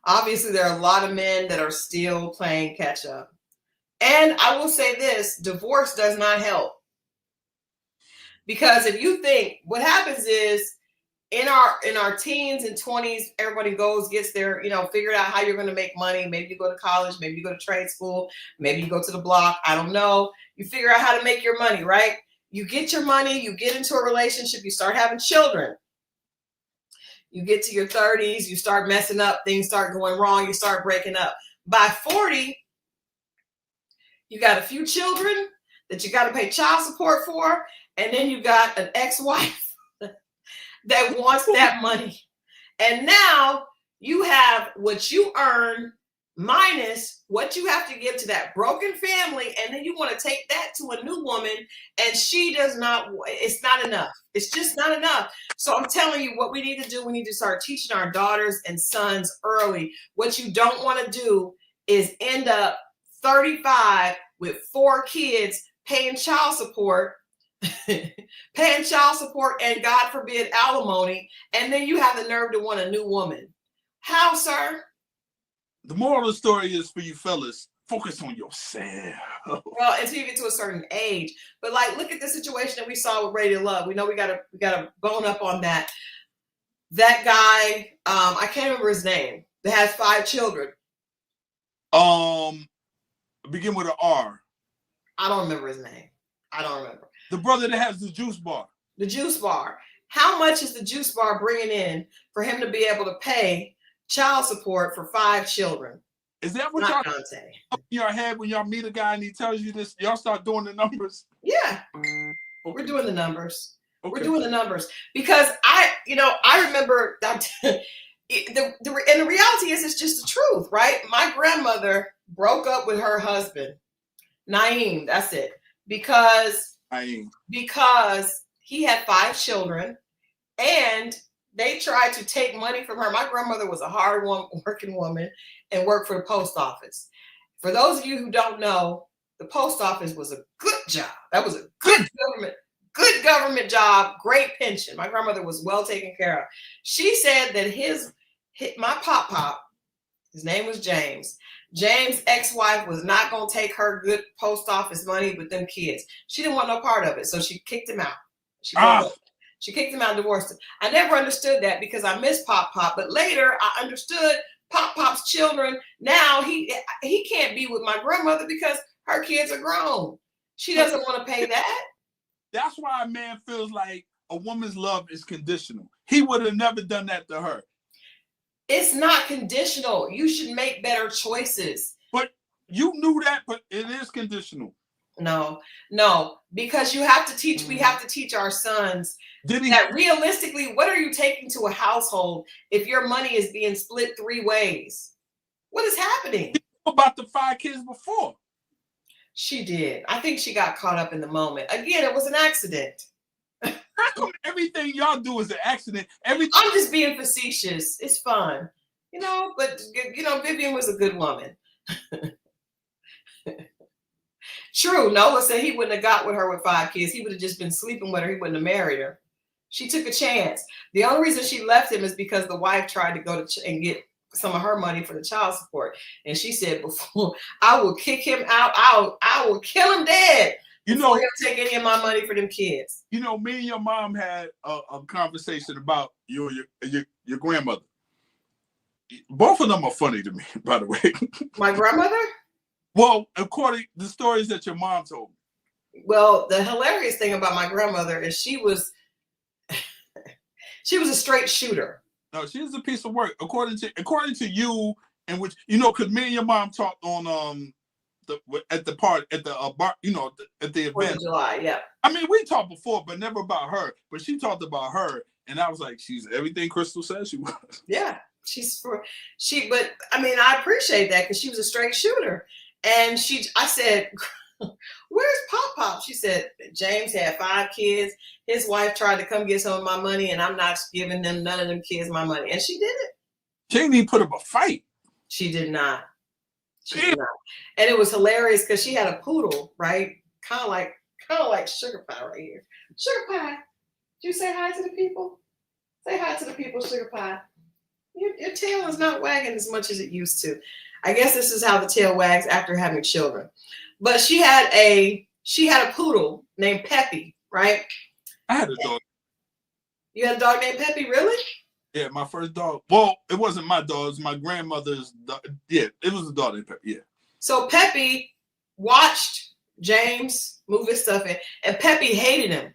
Obviously, there are a lot of men that are still playing catch up. And I will say this, divorce does not help. Because if you think, what happens is in our teens and 20s, everybody gets their, figured out how you're going to make money. Maybe you go to college, maybe you go to trade school, maybe you go to the block. I don't know. You figure out how to make your money, right? You get your money, you get into a relationship, you start having children. You get to your 30s, you start messing up, things start going wrong, you start breaking up. By 40, you got a few children that you got to pay child support for, and then you got an ex-wife that wants that money. And now you have what you earn minus what you have to give to that broken family, and then you want to take that to a new woman, and she does not, it's not enough. It's just not enough. So I'm telling you what we need to do. We need to start teaching our daughters and sons early. What you don't want to do is end up 35 with 4 kids paying child support, and God forbid alimony, and then you have the nerve to want a new woman. How, sir? The moral of the story is for you fellas, focus on yourself. Well, until you get to a certain age. But look at the situation that we saw with Ready to Love. We know we gotta bone up on that. That guy, I can't remember his name, that has 5 children. Begin with an R. I don't remember his name. I don't remember. The brother that has the juice bar. The juice bar. How much is the juice bar bringing in for him to be able to pay child support for 5 children? Is that what y'all up in your head when y'all meet a guy and he tells you this? Y'all start doing the numbers? Yeah. Okay. We're doing the numbers. Okay. We're doing the numbers. Because I remember that and the reality is it's just the truth, right? My grandmother broke up with her husband, Naeem, that's it. Because he had 5 children and they tried to take money from her. My grandmother was a hard working woman and worked for the post office. For those of you who don't know, the post office was a good job. That was a good government job, great pension. My grandmother was well taken care of. She said that my pop, his name was James' ex-wife was not going to take her good post office money with them kids. She didn't want no part of it. So she kicked him out. She kicked him out and divorced him. I never understood that because I miss Pop. But later I understood Pop's children. Now he can't be with my grandmother because her kids are grown. She doesn't want to pay that. That's why a man feels like a woman's love is conditional. He would have never done that to her. It's not conditional. You should make better choices. But you knew that, but it is conditional. No, because we have to teach our sons that realistically, what are you taking to a household if your money is being split 3 ways? What is happening? About the 5 kids before. She did. I think she got caught up in the moment. Again, it was an accident. How come everything y'all do is an accident? I'm just being facetious. It's fun. But Vivian was a good woman. True. Noah said he wouldn't have got with her with 5 kids. He would have just been sleeping with her. He wouldn't have married her. She took a chance. The only reason she left him is because the wife tried to go and get some of her money for the child support. And she said, before I will kick him out, I will kill him dead. Before he'll take any of my money for them kids. Me and your mom had a conversation about your grandmother. Both of them are funny to me, by the way. My grandmother? Well, according to the stories that your mom told me. Well, the hilarious thing about my grandmother is she was a straight shooter. No, she was a piece of work. According to you, and which because me and your mom talked on at the bar, at the event. 4th of July, yeah. I mean, we talked before, but never about her. But she talked about her, and I was like, she's everything Christal said she was. Yeah, but I mean, I appreciate that because she was a straight shooter. And I said, where's Pop? She said, James had 5 kids. His wife tried to come get some of my money, and I'm not giving none of them kids my money. And she did it. She didn't even put up a fight. She did not. And it was hilarious because she had a poodle, right? Kind of like Sugar Pie right here. Sugar Pie, did you say hi to the people? Say hi to the people, Sugar Pie. Your tail is not wagging as much as it used to. I guess this is how the tail wags after having children. But she had a poodle named Peppy, right? I had a dog. You had a dog named Peppy, really? Yeah, my first dog. Well, it wasn't my dog. It was my grandmother's dog. Yeah, it was a dog named Peppy, yeah. So Peppy watched James move his stuff in, and Peppy hated him.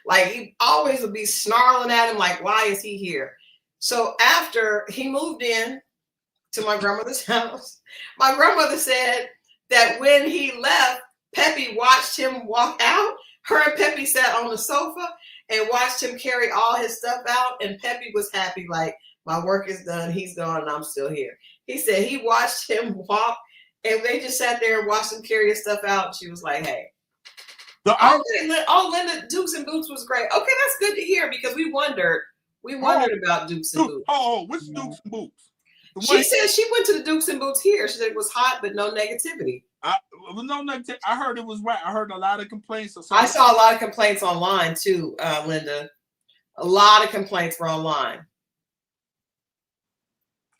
Like, he always would be snarling at him like, why is he here? So after he moved in to my grandmother's house, my grandmother said that when he left, Peppy watched him walk out. Her and Peppy sat on the sofa and watched him carry all his stuff out. And Peppy was happy, like, my work is done. He's gone and I'm still here. He said he watched him walk, and they just sat there and watched him carry his stuff out. She was like, hey. Linda, Dukes and Boots was great. Okay, that's good to hear because we wondered about Dukes and Boots. Which Dukes and Boots? She said she went to the Dukes and Boots here. She said it was hot, but no negativity. I heard it was right. I heard a lot of complaints. I saw a lot of complaints online too, Linda. A lot of complaints were online.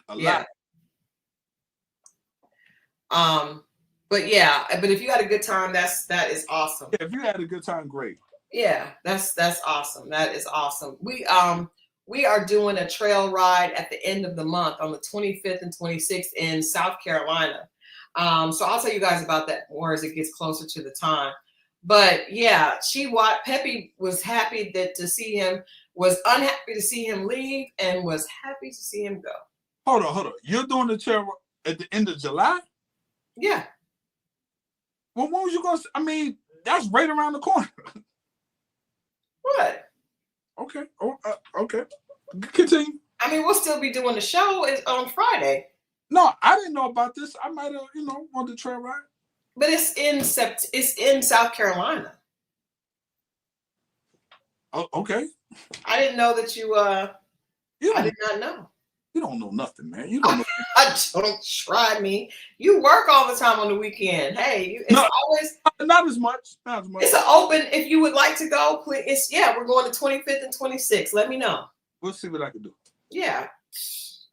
A lot. But if you had a good time, that is awesome. Yeah, if you had a good time, great. Yeah, that's awesome. That is awesome. We are doing a trail ride at the end of the month on the 25th and 26th in South Carolina. So I'll tell you guys about that more as it gets closer to the time. But yeah, Peppy was happy to see him, was unhappy to see him leave, and was happy to see him go. Hold on. You're doing the trail at the end of July? Yeah. Well, when was you going to? I mean, that's right around the corner. What? Okay. Okay. Continue. I mean, we'll still be doing the show on Friday. No, I didn't know about this. I might have, on the trail ride. But it's in South Carolina. Oh, okay. I didn't know that you. I did not know. You don't know nothing, man. You don't know. Don't try me. You work all the time on the weekend. Hey, always not as much. It's an open. If you would like to go, please. We're going to 25th and 26th. Let me know. We'll see what I can do. Yeah.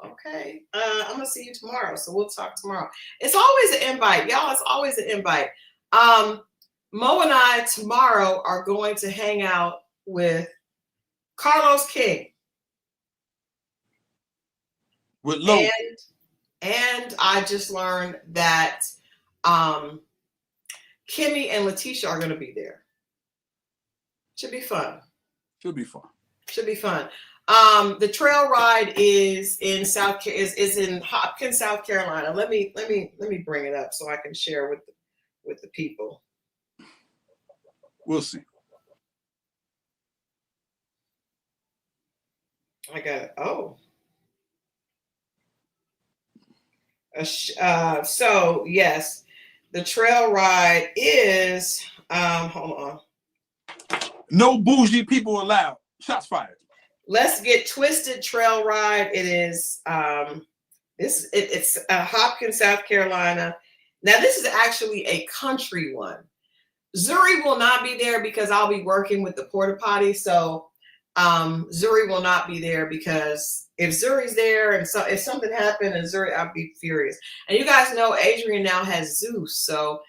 Okay. I'm gonna see you tomorrow, so we'll talk tomorrow. It's always an invite, y'all. It's always an invite. Mo and I tomorrow are going to hang out with Carlos King. With Lo. And I just learned that Kimmy and Letitia are going to be there. Should be fun. The trail ride is in is in Hopkins, South Carolina. Let me bring it up so I can share with the people. We'll see. I got it. Oh. So yes, The trail ride is hold on. No bougie people allowed. Shots fired. Let's Get Twisted trail ride. It is it's Hopkins, South Carolina. Now this is actually a country one. Zuri will not be there because I'll be working with the porta potty. So Zuri will not be there because if Zuri's there and so if something happened and Zuri, I'll be furious. And you guys know Adrian now has Zeus. So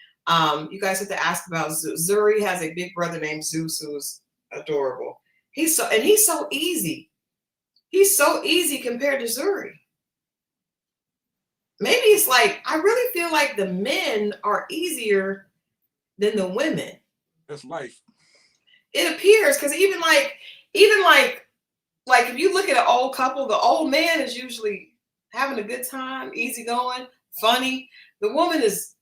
you guys have to ask about Zeus. Zuri has a big brother named Zeus who's adorable. He's so easy. He's so easy compared to Zuri. Maybe it's like I really feel like the men are easier than the women. That's life. It appears because even like if you look at an old couple, the old man is usually having a good time, easygoing, funny. The woman is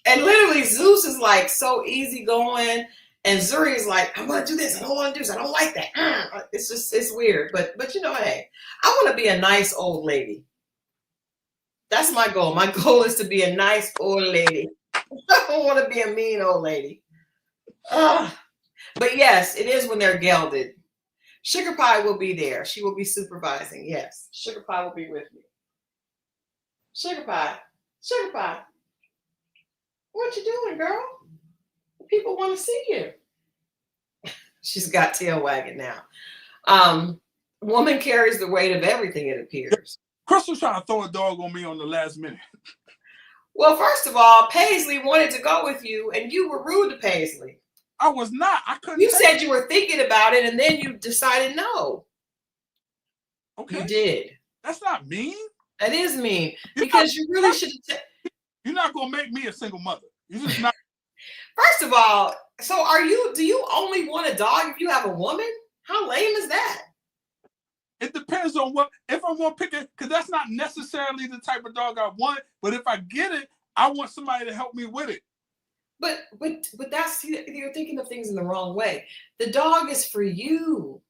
and literally Zeus is like so easygoing, and Zuri is like, I'm gonna do this, I don't want to do this, I don't like that. It's weird, but you know, hey, I want to be a nice old lady. That's my goal. My goal is to be a nice old lady. I don't want to be a mean old lady. But yes, it is when they're gelded. Sugar Pie will be there. She will be supervising. Yes, Sugar Pie will be with me. Sugar Pie. What you doing, girl? People want to see you. She's got tail wagging now. Woman carries the weight of everything, it appears. Christal's trying to throw a dog on me on the last minute. Well, first of all, Paisley wanted to go with you, and you were rude to Paisley. I was not. I couldn't. You said you were thinking about it, and then you decided no. Okay. You did. That's not mean. That is mean because you really should. You're not gonna make me a single mother. You're just not. First of all, so do you only want a dog if you have a woman? How lame is that? It depends on what, if I want to pick it, because that's not necessarily the type of dog I want. But if I get it, I want somebody to help me with it. But that's, you're thinking of things in the wrong way. The dog is for you.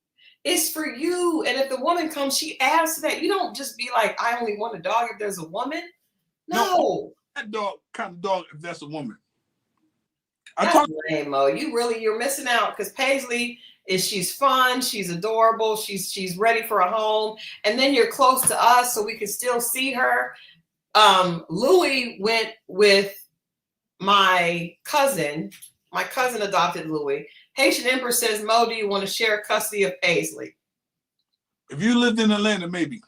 It's for you. And if the woman comes, she adds to that. You don't just be like, I only want a dog if there's a woman. No. That dog, kind of dog, if that's a woman. That's lame, Mo. You're missing out because Paisley she's fun, she's adorable, she's ready for a home, and then you're close to us so we can still see her. Louis went with my cousin. My cousin adopted Louis. Haitian Empress says, Mo, do you want to share custody of Paisley? If you lived in Atlanta, maybe.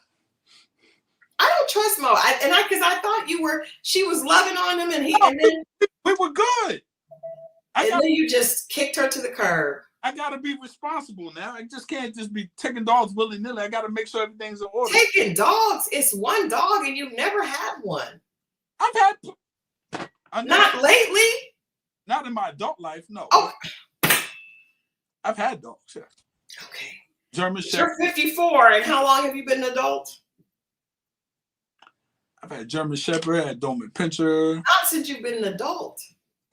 I don't trust Mo. Because I thought she was loving on him, and then we were good. Then you just kicked her to the curb. I gotta be responsible now. I just can't just be taking dogs willy-nilly. I gotta make sure everything's in order. Taking dogs? It's one dog and you've never had one. Not lately? Not in my adult life, no. Oh. I've had dogs, yeah. Okay. German Shepherd. You're 54, and how long have you been an adult? I've had German Shepherd, I had Doberman Pinscher. Not since you've been an adult.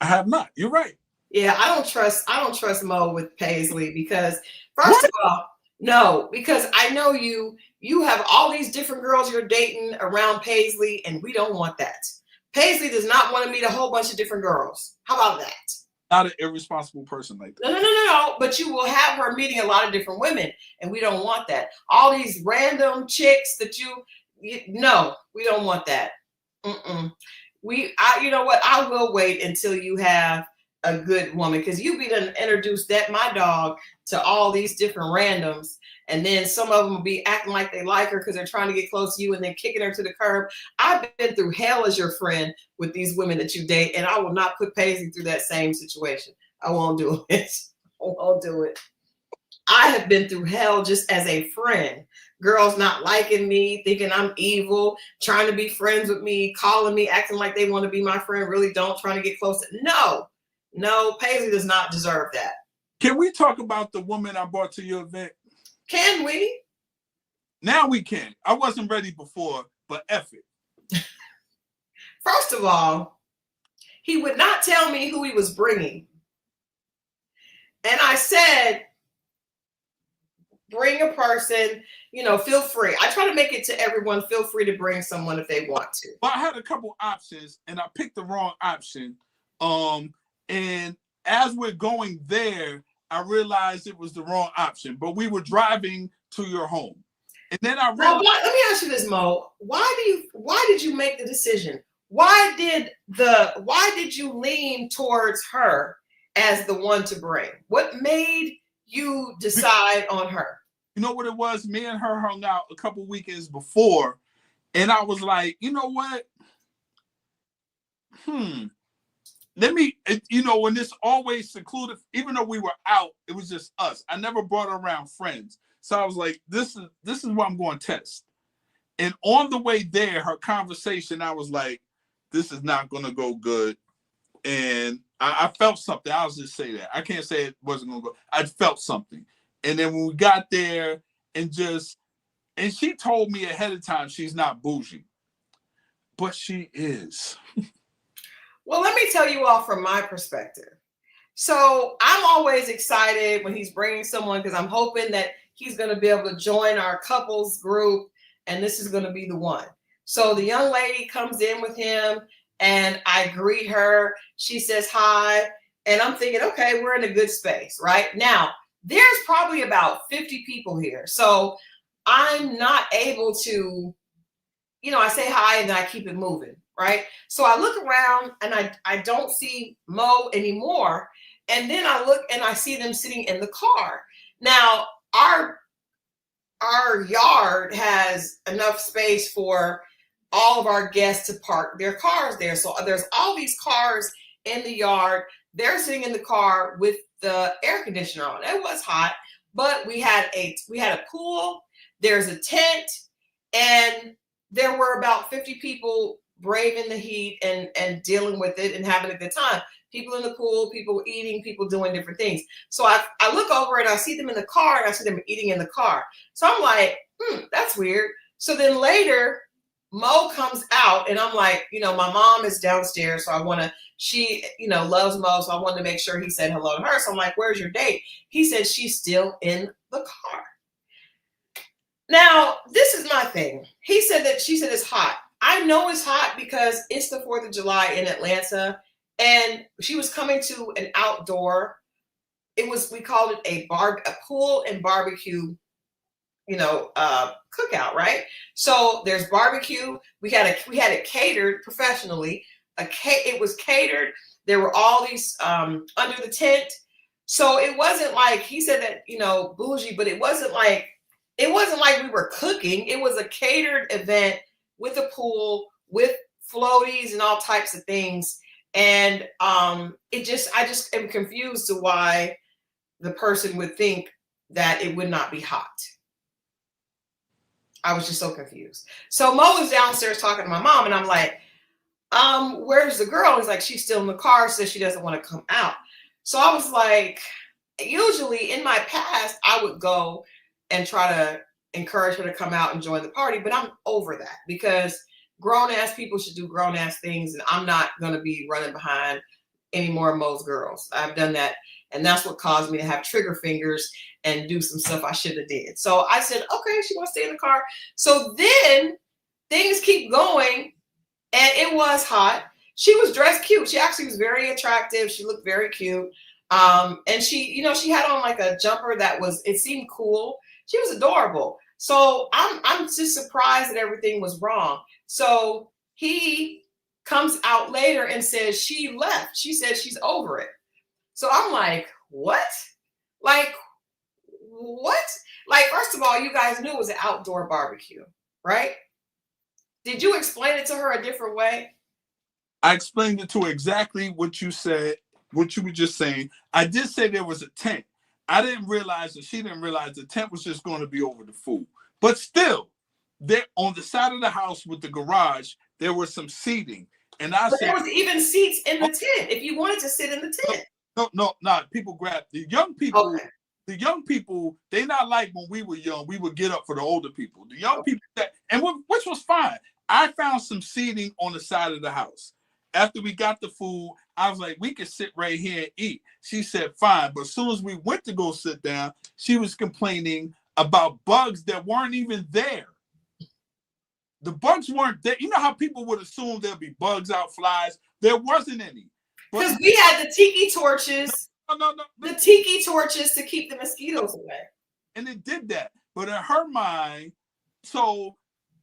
I have not. You're right. Yeah, I don't trust Mo with Paisley because first of all, no, because I know you have all these different girls you're dating around Paisley, and we don't want that. Paisley does not want to meet a whole bunch of different girls. How about that? Not an irresponsible person like that. No. But you will have her meeting a lot of different women, and we don't want that. All these random chicks that no, we don't want that. You know what? I will wait until you have a good woman, because you be done introduced my dog to all these different randoms, and then some of them will be acting like they like her because they're trying to get close to you and then kicking her to the curb. I've been through hell as your friend with these women that you date, and I will not put Paisley through that same situation. I won't do it. I won't do it. I have been through hell just as a friend. Girls not liking me, thinking I'm evil, trying to be friends with me, calling me, acting like they want to be my friend, really don't, trying to get close. No, Paisley does not deserve that. Can we talk about the woman I brought to your event? Can we? Now we can. I wasn't ready before, but F it. First of all, he would not tell me who he was bringing. And I said, bring a person, feel free. I try to make it to everyone, feel free to bring someone if they want to. But I had a couple options and I picked the wrong option. And as we're going there, I realized it was the wrong option, but we were driving to your home. And then I realized. Let me ask you this, Mo. Why did you make the decision? Why did you lean towards her as the one to bring? What made you decide on her? You know what it was? Me and her hung out a couple weekends before, and I was like, you know what? Let me, when it's always secluded, even though we were out, it was just us. I never brought around friends. So I was like, this is what I'm going to test. And on the way there, her conversation, I was like, this is not going to go good. And I felt something. I'll just say that. I can't say it wasn't going to go. I felt something. And then when we got there and she told me ahead of time she's not bougie, but she is. Well, let me tell you all from my perspective. So I'm always excited when he's bringing someone because I'm hoping that he's going to be able to join our couples group and this is going to be the one. So the young lady comes in with him and I greet her. She says hi. And I'm thinking, okay, we're in a good space, right? Now, there's probably about 50 people here. So I'm not able to, I say hi and then I keep it moving, right? So I look around and I don't see Mo anymore. And then I look and I see them sitting in the car. Now, our yard has enough space for all of our guests to park their cars there. So there's all these cars in the yard. They're sitting in the car with the air conditioner on. It was hot, but we had a pool. There's a tent, and there were about 50 people braving the heat and dealing with it and having a good time. People in the pool, people eating, people doing different things. So I look over and I see them in the car and I see them eating in the car. So I'm like, that's weird. So then later, Mo comes out and I'm like, my mom is downstairs. So she loves Mo. So I wanted to make sure he said hello to her. So I'm like, where's your date? He said, she's still in the car. Now, this is my thing. She said it's hot. I know it's hot because it's the 4th of July in Atlanta. And she was coming to an outdoor, we called it a pool and barbecue, cookout, right? So there's barbecue. We had it catered professionally. It was catered. There were all these under the tent. So it wasn't like, he said that, bougie, but it wasn't like we were cooking. It was a catered event with a pool, with floaties and all types of things. And I just am confused to why the person would think that it would not be hot. I was just so confused. So Mo was downstairs talking to my mom and I'm like, where's the girl? He's like, she's still in the car, says she doesn't want to come out. So I was like, usually in my past, I would go and try to encourage her to come out and join the party, but I'm over that because grown-ass people should do grown-ass things, and I'm not going to be running behind any more of Mo's girls. I've done that, and that's what caused me to have trigger fingers and do some stuff I should have did. So I said, okay, she wants to stay in the car. So then things keep going, and it was hot. She was dressed cute. She actually was very attractive. She looked very cute. And she had on like a jumper it seemed cool. She was adorable. So I'm just surprised that everything was wrong. So he comes out later and says she left. She said she's over it. So I'm like, what? Like, what? Like, first of all, you guys knew it was an outdoor barbecue, right? Did you explain it to her a different way? I explained it to her exactly what you said, what you were just saying. I did say there was a tent. I didn't realize, and she didn't realize the tent was just going to be over the food. But still, there on the side of the house with the garage, there was some seating. And but there was even seats in the tent if you wanted to sit in the tent. No, people grabbed the young people. Okay. The young people, they not like when we were young, we would get up for the older people. The young people, which was fine. I found some seating on the side of the house. After we got the food, I was like, we could sit right here and eat. She said, fine. But as soon as we went to go sit down, she was complaining about bugs that weren't even there. The bugs weren't there. You know how people would assume there'd be bugs out, flies? There wasn't any. Because we had the tiki torches. No. The tiki torches to keep the mosquitoes away. And it did that. But in her mind, so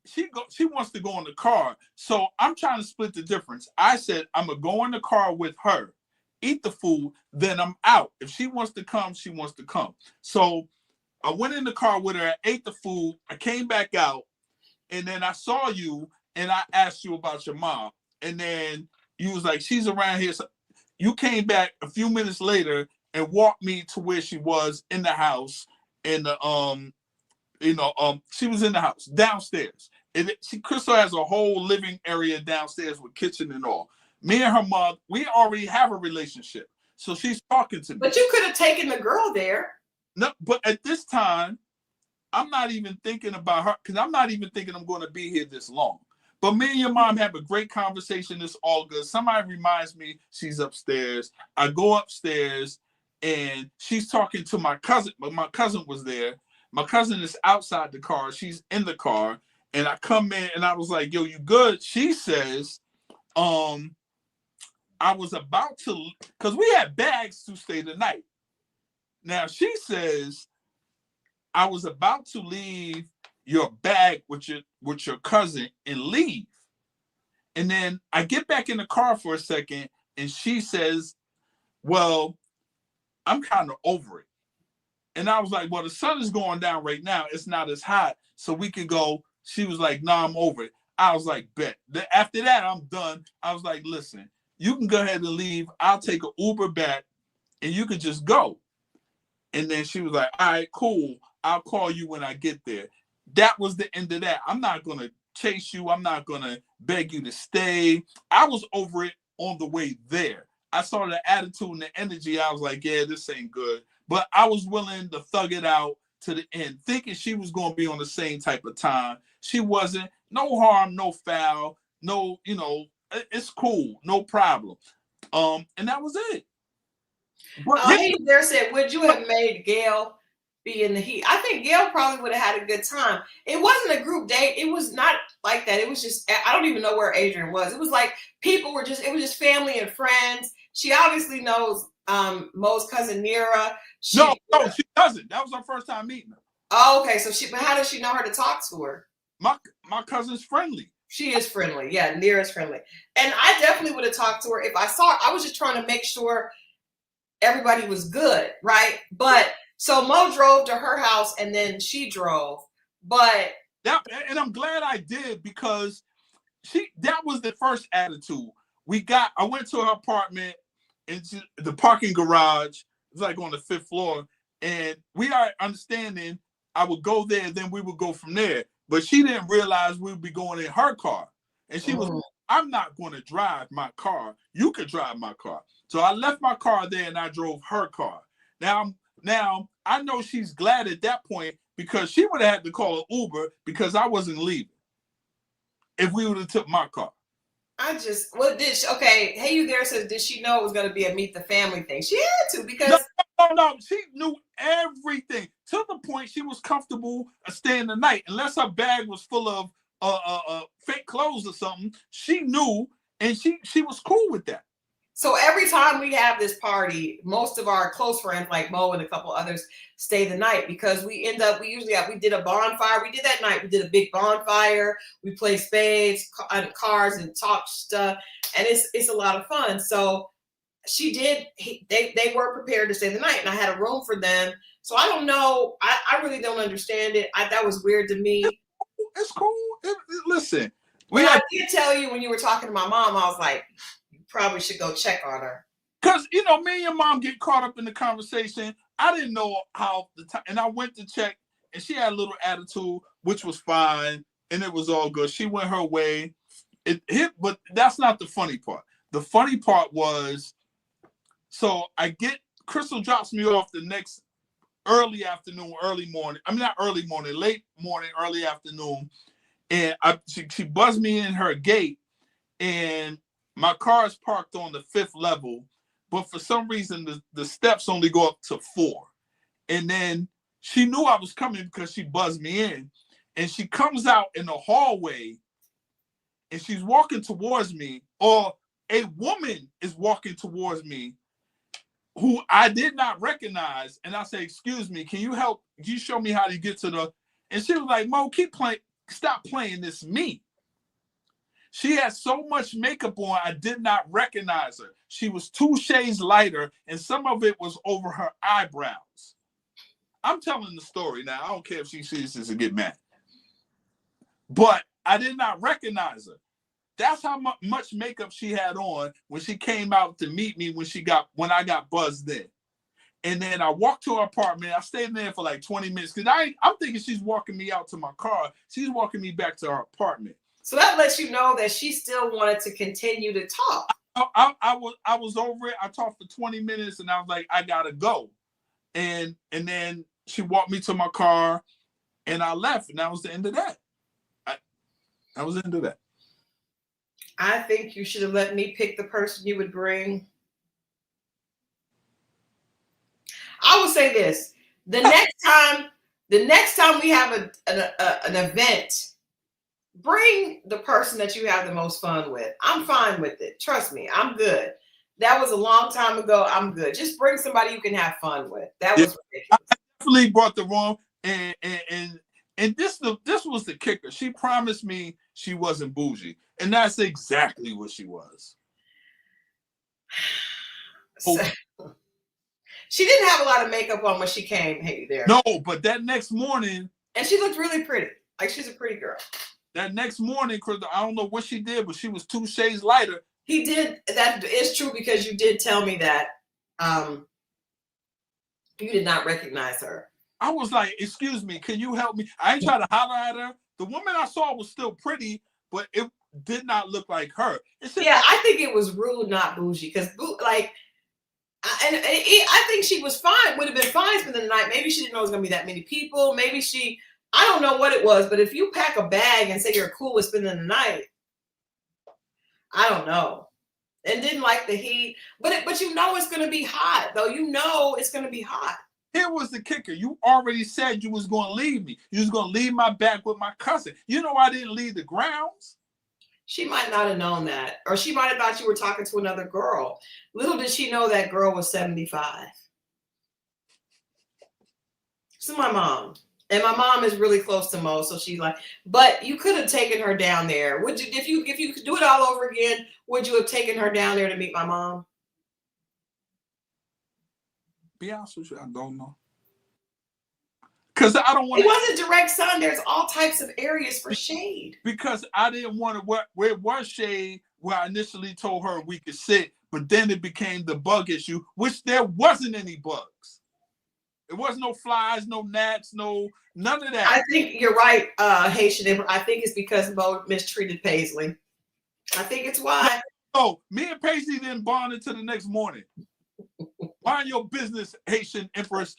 she wants to go in the car. So I'm trying to split the difference. I said, I'm going to go in the car with her, eat the food, then I'm out. If she wants to come, she wants to come. So I went in the car with her, I ate the food, I came back out, and then I saw you, and I asked you about your mom. And then you was like, she's around here. So you came back a few minutes later and walked me to where she was in the house. In the she was in the house downstairs. Christal has a whole living area downstairs with kitchen and all. Me and her mom, we already have a relationship. So she's talking to me. But you could have taken the girl there. No, but at this time, I'm not even thinking about her because I'm not even thinking I'm going to be here this long. But me and your mom have a great conversation. It's all good. Somebody reminds me she's upstairs. I go upstairs and she's talking to my cousin, but my cousin was there. My cousin is outside the car. She's in the car. And I come in and I was like, yo, you good? She says, I was about to, because we had bags to stay the night. Now she says, I was about to leave your bag with your cousin and leave. And then I get back in the car for a second and she says, well, I'm kind of over it. And I was like, well, the sun is going down right now. It's not as hot. So we could go. She was like, no, I'm over it. I was like, bet. After that, I'm done. I was like, listen, you can go ahead and leave. I'll take an Uber back and you could just go. And then she was like, all right, cool. I'll call you when I get there. That was the end of that. I'm not going to chase you. I'm not going to beg you to stay. I was over it on the way there. I saw the attitude and the energy. I was like, yeah, this ain't good. But I was willing to thug it out to the end, thinking she was going to be on the same type of time. She wasn't. No harm, no foul. No, it's cool. No problem. And that was it. But he there said, would you have made Gail be in the heat? I think Gail probably would have had a good time. It wasn't a group date. It was not like that. It was just, I don't even know where Adrian was. It was like it was just family and friends. She obviously knows Mo's cousin Nira. No, she doesn't. That was her first time meeting her. Oh, okay. So but how does she know her to talk to her? My cousin's friendly. She is friendly. Yeah, Nira's friendly. And I definitely would have talked to her if I saw her. I was just trying to make sure everybody was good, right? But so Mo drove to her house and then she drove. But and I'm glad I did because that was the first attitude. I went to her apartment into the parking garage. It's like on the 5th floor. And we are understanding I would go there and then we would go from there. But she didn't realize we would be going in her car. And she was, I'm not going to drive my car. You could drive my car. So I left my car there and I drove her car. Now I know she's glad at that point because she would have had to call an Uber because I wasn't leaving if we would have took my car. Hey, you there says, did she know it was going to be a meet the family thing? She had to because. No, she knew everything to the point she was comfortable staying the night. Unless her bag was full of fake clothes or something, she knew and she was cool with that. So every time we have this party, most of our close friends like Mo and a couple others stay the night because we did a bonfire. We did that night. We did a big bonfire. We played spades and cards and talked stuff. And it's a lot of fun. So they were prepared to stay the night and I had a room for them. So I don't know. I really don't understand it. That was weird to me. It's cool. Listen. I did tell you when you were talking to my mom, I was like, probably should go check on her. Because, me and your mom get caught up in the conversation. I didn't know how the time, and I went to check, and she had a little attitude, which was fine, and it was all good. She went her way. It hit, but that's not the funny part. The funny part was, so Christal drops me off the next early afternoon, early morning. I mean, not early morning, late morning, early afternoon. And she buzzed me in her gate, and my car is parked on the 5th level, but for some reason the steps only go up to 4. And then She knew I was coming because she buzzed me in. And she comes out in the hallway and she's walking towards me, or a woman is walking towards me who I did not recognize. And I say, excuse me, can you help? Can you show me how to get to the... And she was like, Mo, keep playing. Stop playing this me. She had so much makeup on, I did not recognize her. She was 2 shades lighter, and some of it was over her eyebrows. I'm telling the story now. I don't care if she sees this and get mad. But I did not recognize her. That's how much makeup she had on when she came out to meet me when I got buzzed in. And then I walked to her apartment. I stayed there for like 20 minutes because I'm thinking she's walking me out to my car. She's walking me back to her apartment. So that lets you know that she still wanted to continue to talk. I was over it. I talked for 20 minutes and I was like, I gotta go. And then she walked me to my car and I left. And that was the end of that. That was the end of that. I think you should have let me pick the person you would bring. I will say this: the next time we have an event, bring the person that you have the most fun with. I'm fine with it. Trust me, I'm good. That was a long time ago. I'm good. Just bring somebody you can have fun with. That was ridiculous. I definitely brought the wrong and this was the kicker. She promised me she wasn't bougie, and that's exactly what she was. She didn't have a lot of makeup on when she came there. No, but that next morning, and she looked really pretty. Like she's a pretty girl. That next morning, Christal, I don't know what she did, but she was 2 shades lighter. He did. That is true because you did tell me that you did not recognize her. I was like, excuse me, can you help me? I ain't trying to holler at her. The woman I saw was still pretty, but it did not look like her. Yeah, I think it was rude, not bougie, because I think she was fine. Would have been fine spending the night. Maybe she didn't know it was going to be that many people. Maybe I don't know what it was, but if you pack a bag and say you're cool with spending the night, I don't know. And didn't like the heat, but you know it's going to be hot, though. You know it's going to be hot. Here was the kicker. You already said you was going to leave me. You was going to leave my back with my cousin. You know I didn't leave the grounds. She might not have known that. Or she might have thought you were talking to another girl. Little did she know that girl was 75. This is my mom. And my mom is really close to Mo. So she's like, but you could have taken her down there. Would you, if you could do it all over again, would you have taken her down there to meet my mom? Be honest with you, I don't know. Because I don't want. It wasn't direct sun. There's all types of areas for shade. Because I didn't want to where it was shade where I initially told her we could sit, but then it became the bug issue, which there wasn't any bugs. There was no flies, no gnats, none of that. I think you're right, Haitian. I think it's because Mo mistreated Paisley. I think it's why. No, me and Paisley didn't bond until the next morning. Mind your business, Haitian Empress.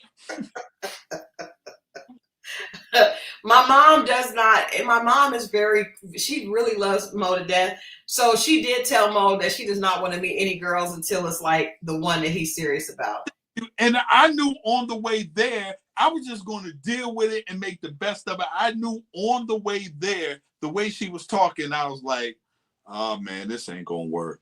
My mom does not, and my mom is she really loves Mo to death. So she did tell Mo that she does not want to meet any girls until it's like the one that he's serious about. And I knew on the way there, I was just going to deal with it and make the best of it. I knew on the way there, the way she was talking, I was like, oh man, this ain't going to work.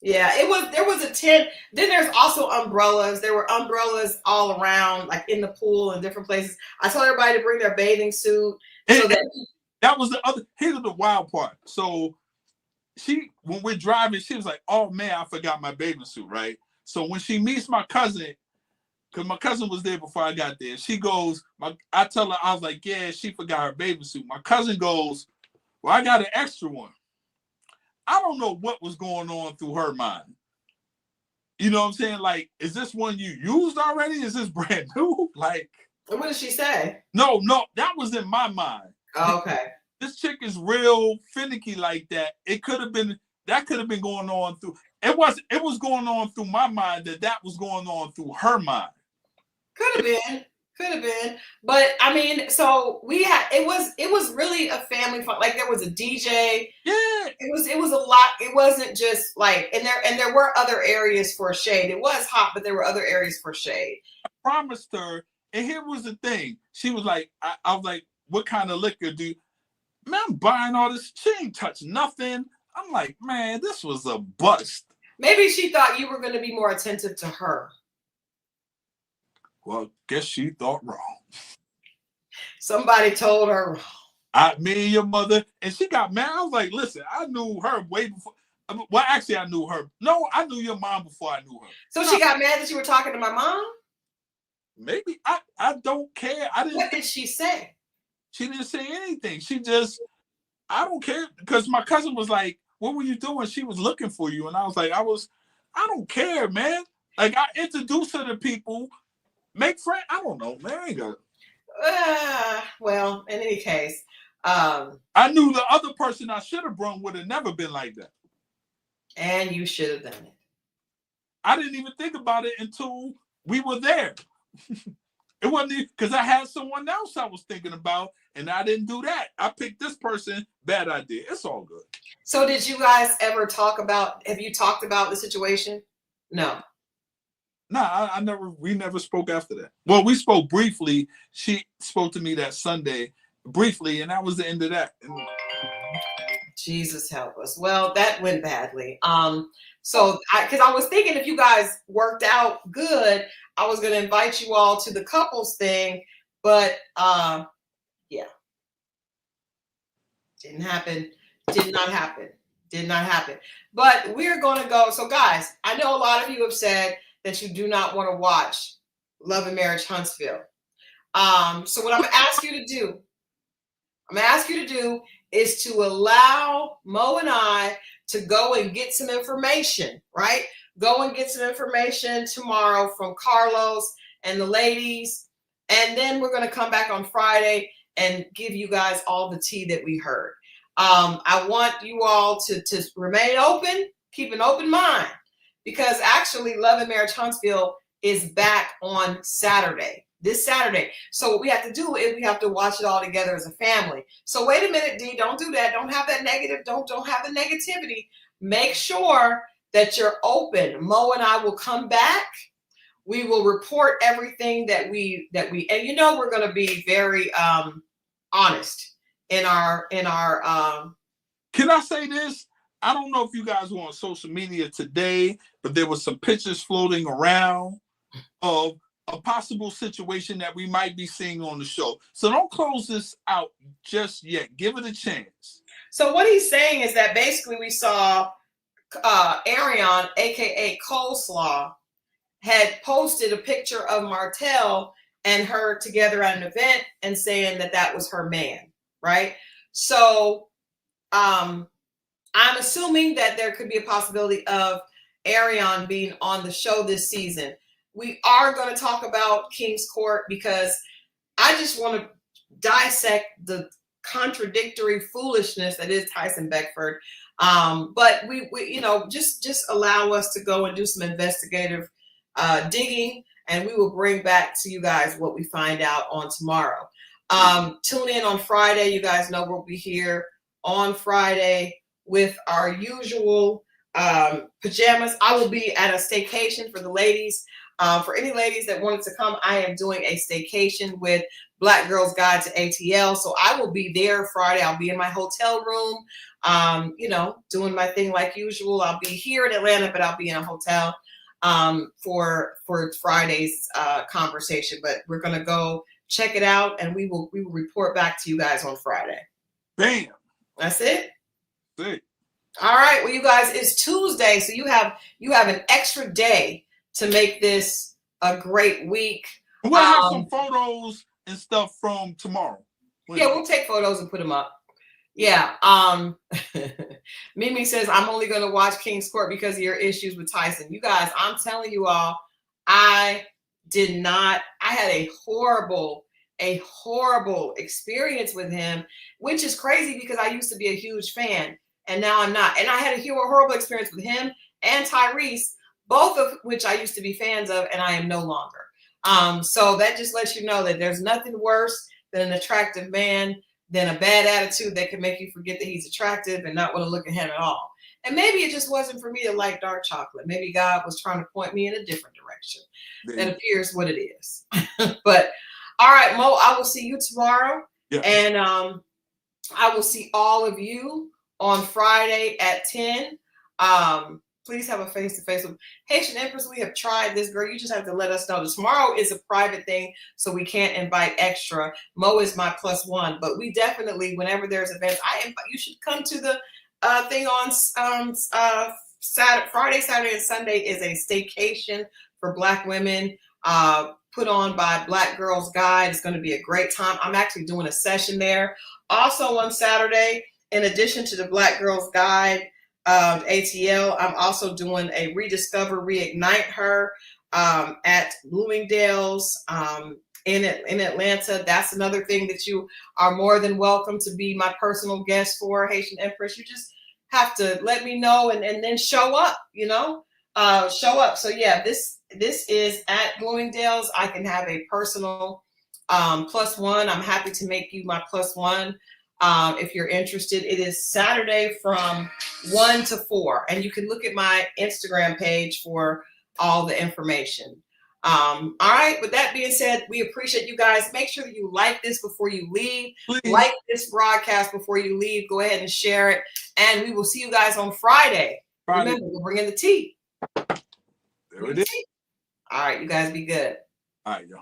Yeah, there was a tent. Then there's also umbrellas. There were umbrellas all around, like in the pool and different places. I told everybody to bring their bathing suit. That was the other, here's the wild part. So when we're driving, she was like, oh man, I forgot my bathing suit, right? So when she meets my cousin, because my cousin was there before I got there, she goes, I tell her, I was like, yeah, she forgot her bathing suit. My cousin goes, well, I got an extra one. I don't know what was going on through her mind. You know what I'm saying? Like, is this one you used already? Is this brand new? Like, what did she say? No, that was in my mind. Oh, okay. This chick is real finicky like that. That could have been going on through. It was going on through my mind that was going on through her mind. Could have been. But I mean, so it was really a family fun. Like there was a DJ. Yeah. It was a lot. It wasn't just like, and there were other areas for shade. It was hot, but there were other areas for shade. I promised her And here was the thing. She was like, I was like, what kind of liquor do you? Man, I'm buying all this. She ain't touched nothing. I'm like, man, this was a bust. Maybe she thought you were going to be more attentive to her. Well, guess she thought wrong. Somebody told her wrong. Me and your mother, and she got mad. I was like, listen, I knew her way before. Well, actually, I knew her. No, I knew your mom before I knew her. So she got mad that you were talking to my mom? Maybe. I don't care. What did she say? She didn't say anything. She just, I don't care. Because my cousin was like, what were you doing? She was looking for you. And I was like, I don't care, man. Like, I introduced her to people, make friends. I don't know, man. I ain't got it. Well, in any case. I knew the other person I should have brung would have never been like that. And you should have done it. I didn't even think about it until we were there. It wasn't because I had someone else I was thinking about, and I didn't do that. I picked this person. Bad idea. It's all good. So did you guys ever have you talked about the situation? No. Nah, we never spoke after that. Well, we spoke briefly. She spoke to me that Sunday briefly, and that was the end of that. Jesus help us. Well, that went badly. So because I was thinking if you guys worked out good, I was going to invite you all to the couples thing, but yeah, didn't happen. Did not happen. But we're going to go. So guys, I know a lot of you have said that you do not want to watch Love and Marriage Huntsville. So what I'm going to ask you to do is to allow Mo and I to go and get some information, right? Go and get some information tomorrow from Carlos and the ladies. And then we're going to come back on Friday and give you guys all the tea that we heard. I want you all to remain open, keep an open mind, because actually Love and Marriage Huntsville is back on Saturday. This Saturday. So what we have to do is we have to watch it all together as a family. So wait a minute, D, don't do that. Don't have that negative. Don't have the negativity. Make sure that you're open. Mo and I will come back. We will report everything that we and you know we're going to be very honest in our Can I say this? I don't know if you guys were on social media today, but there was some pictures floating around of a possible situation that we might be seeing on the show. So don't close this out just yet. Give it a chance. So what he's saying is that basically we saw Arion, aka Coleslaw, had posted a picture of Martell and her together at an event and saying that was her man, right? So I'm assuming that there could be a possibility of Arion being on the show this season. We are going to talk about King's Court because I just want to dissect the contradictory foolishness that is Tyson Beckford. But we just allow us to go and do some investigative digging, and we will bring back to you guys what we find out on tomorrow. Tune in on Friday. You guys know we'll be here on Friday with our usual pajamas. I will be at a staycation for the ladies. For any ladies that wanted to come, I am doing a staycation with Black Girls Guide to ATL. So I will be there Friday. I'll be in my hotel room, doing my thing like usual. I'll be here in Atlanta, but I'll be in a hotel for Friday's conversation. But we're going to go check it out, and we will report back to you guys on Friday. Bam. That's it. Great. All right. Well, you guys, it's Tuesday, so you have an extra day to make this a great week. We'll have some photos and stuff from tomorrow. Yeah, we'll take photos and put them up. Yeah. Mimi says, I'm only going to watch King's Court because of your issues with Tyson. You guys, I'm telling you all, I had a horrible experience with him, which is crazy because I used to be a huge fan and now I'm not. And I had a horrible experience with him and Tyrese, both of which I used to be fans of, and I am no longer. So that just lets you know that there's nothing worse than an attractive man than a bad attitude that can make you forget that he's attractive and not want to look at him at all. And maybe it just wasn't for me to like dark chocolate. Maybe God was trying to point me in a different direction. That appears what it is. But all right, Mo, I will see you tomorrow. Yeah. And I will see all of you on Friday at 10. Please have a face-to-face with Haitian Empress. We have tried this, girl. You just have to let us know. Tomorrow is a private thing, so we can't invite extra. Mo is my +1, but we definitely, whenever there's events, you should come to the thing on Friday, Saturday, and Sunday is a staycation for Black women, put on by Black Girls Guide. It's going to be a great time. I'm actually doing a session there. Also on Saturday, in addition to the Black Girls Guide, ATL, I'm also doing a Rediscover, Reignite Her at Bloomingdale's in Atlanta. That's another thing that you are more than welcome to be my personal guest for, Haitian Empress. You just have to let me know and then show up, show up. So yeah, this is at Bloomingdale's. I can have a personal +1. I'm happy to make you my +1. If you're interested, it is Saturday from 1 to 4. And you can look at my Instagram page for all the information. All right. With that being said, we appreciate you guys. Make sure that you like this before you leave. Please. Like this broadcast before you leave. Go ahead and share it. And we will see you guys on Friday. Remember, we'll bring in the tea. There it is. All right. You guys be good. All right, y'all.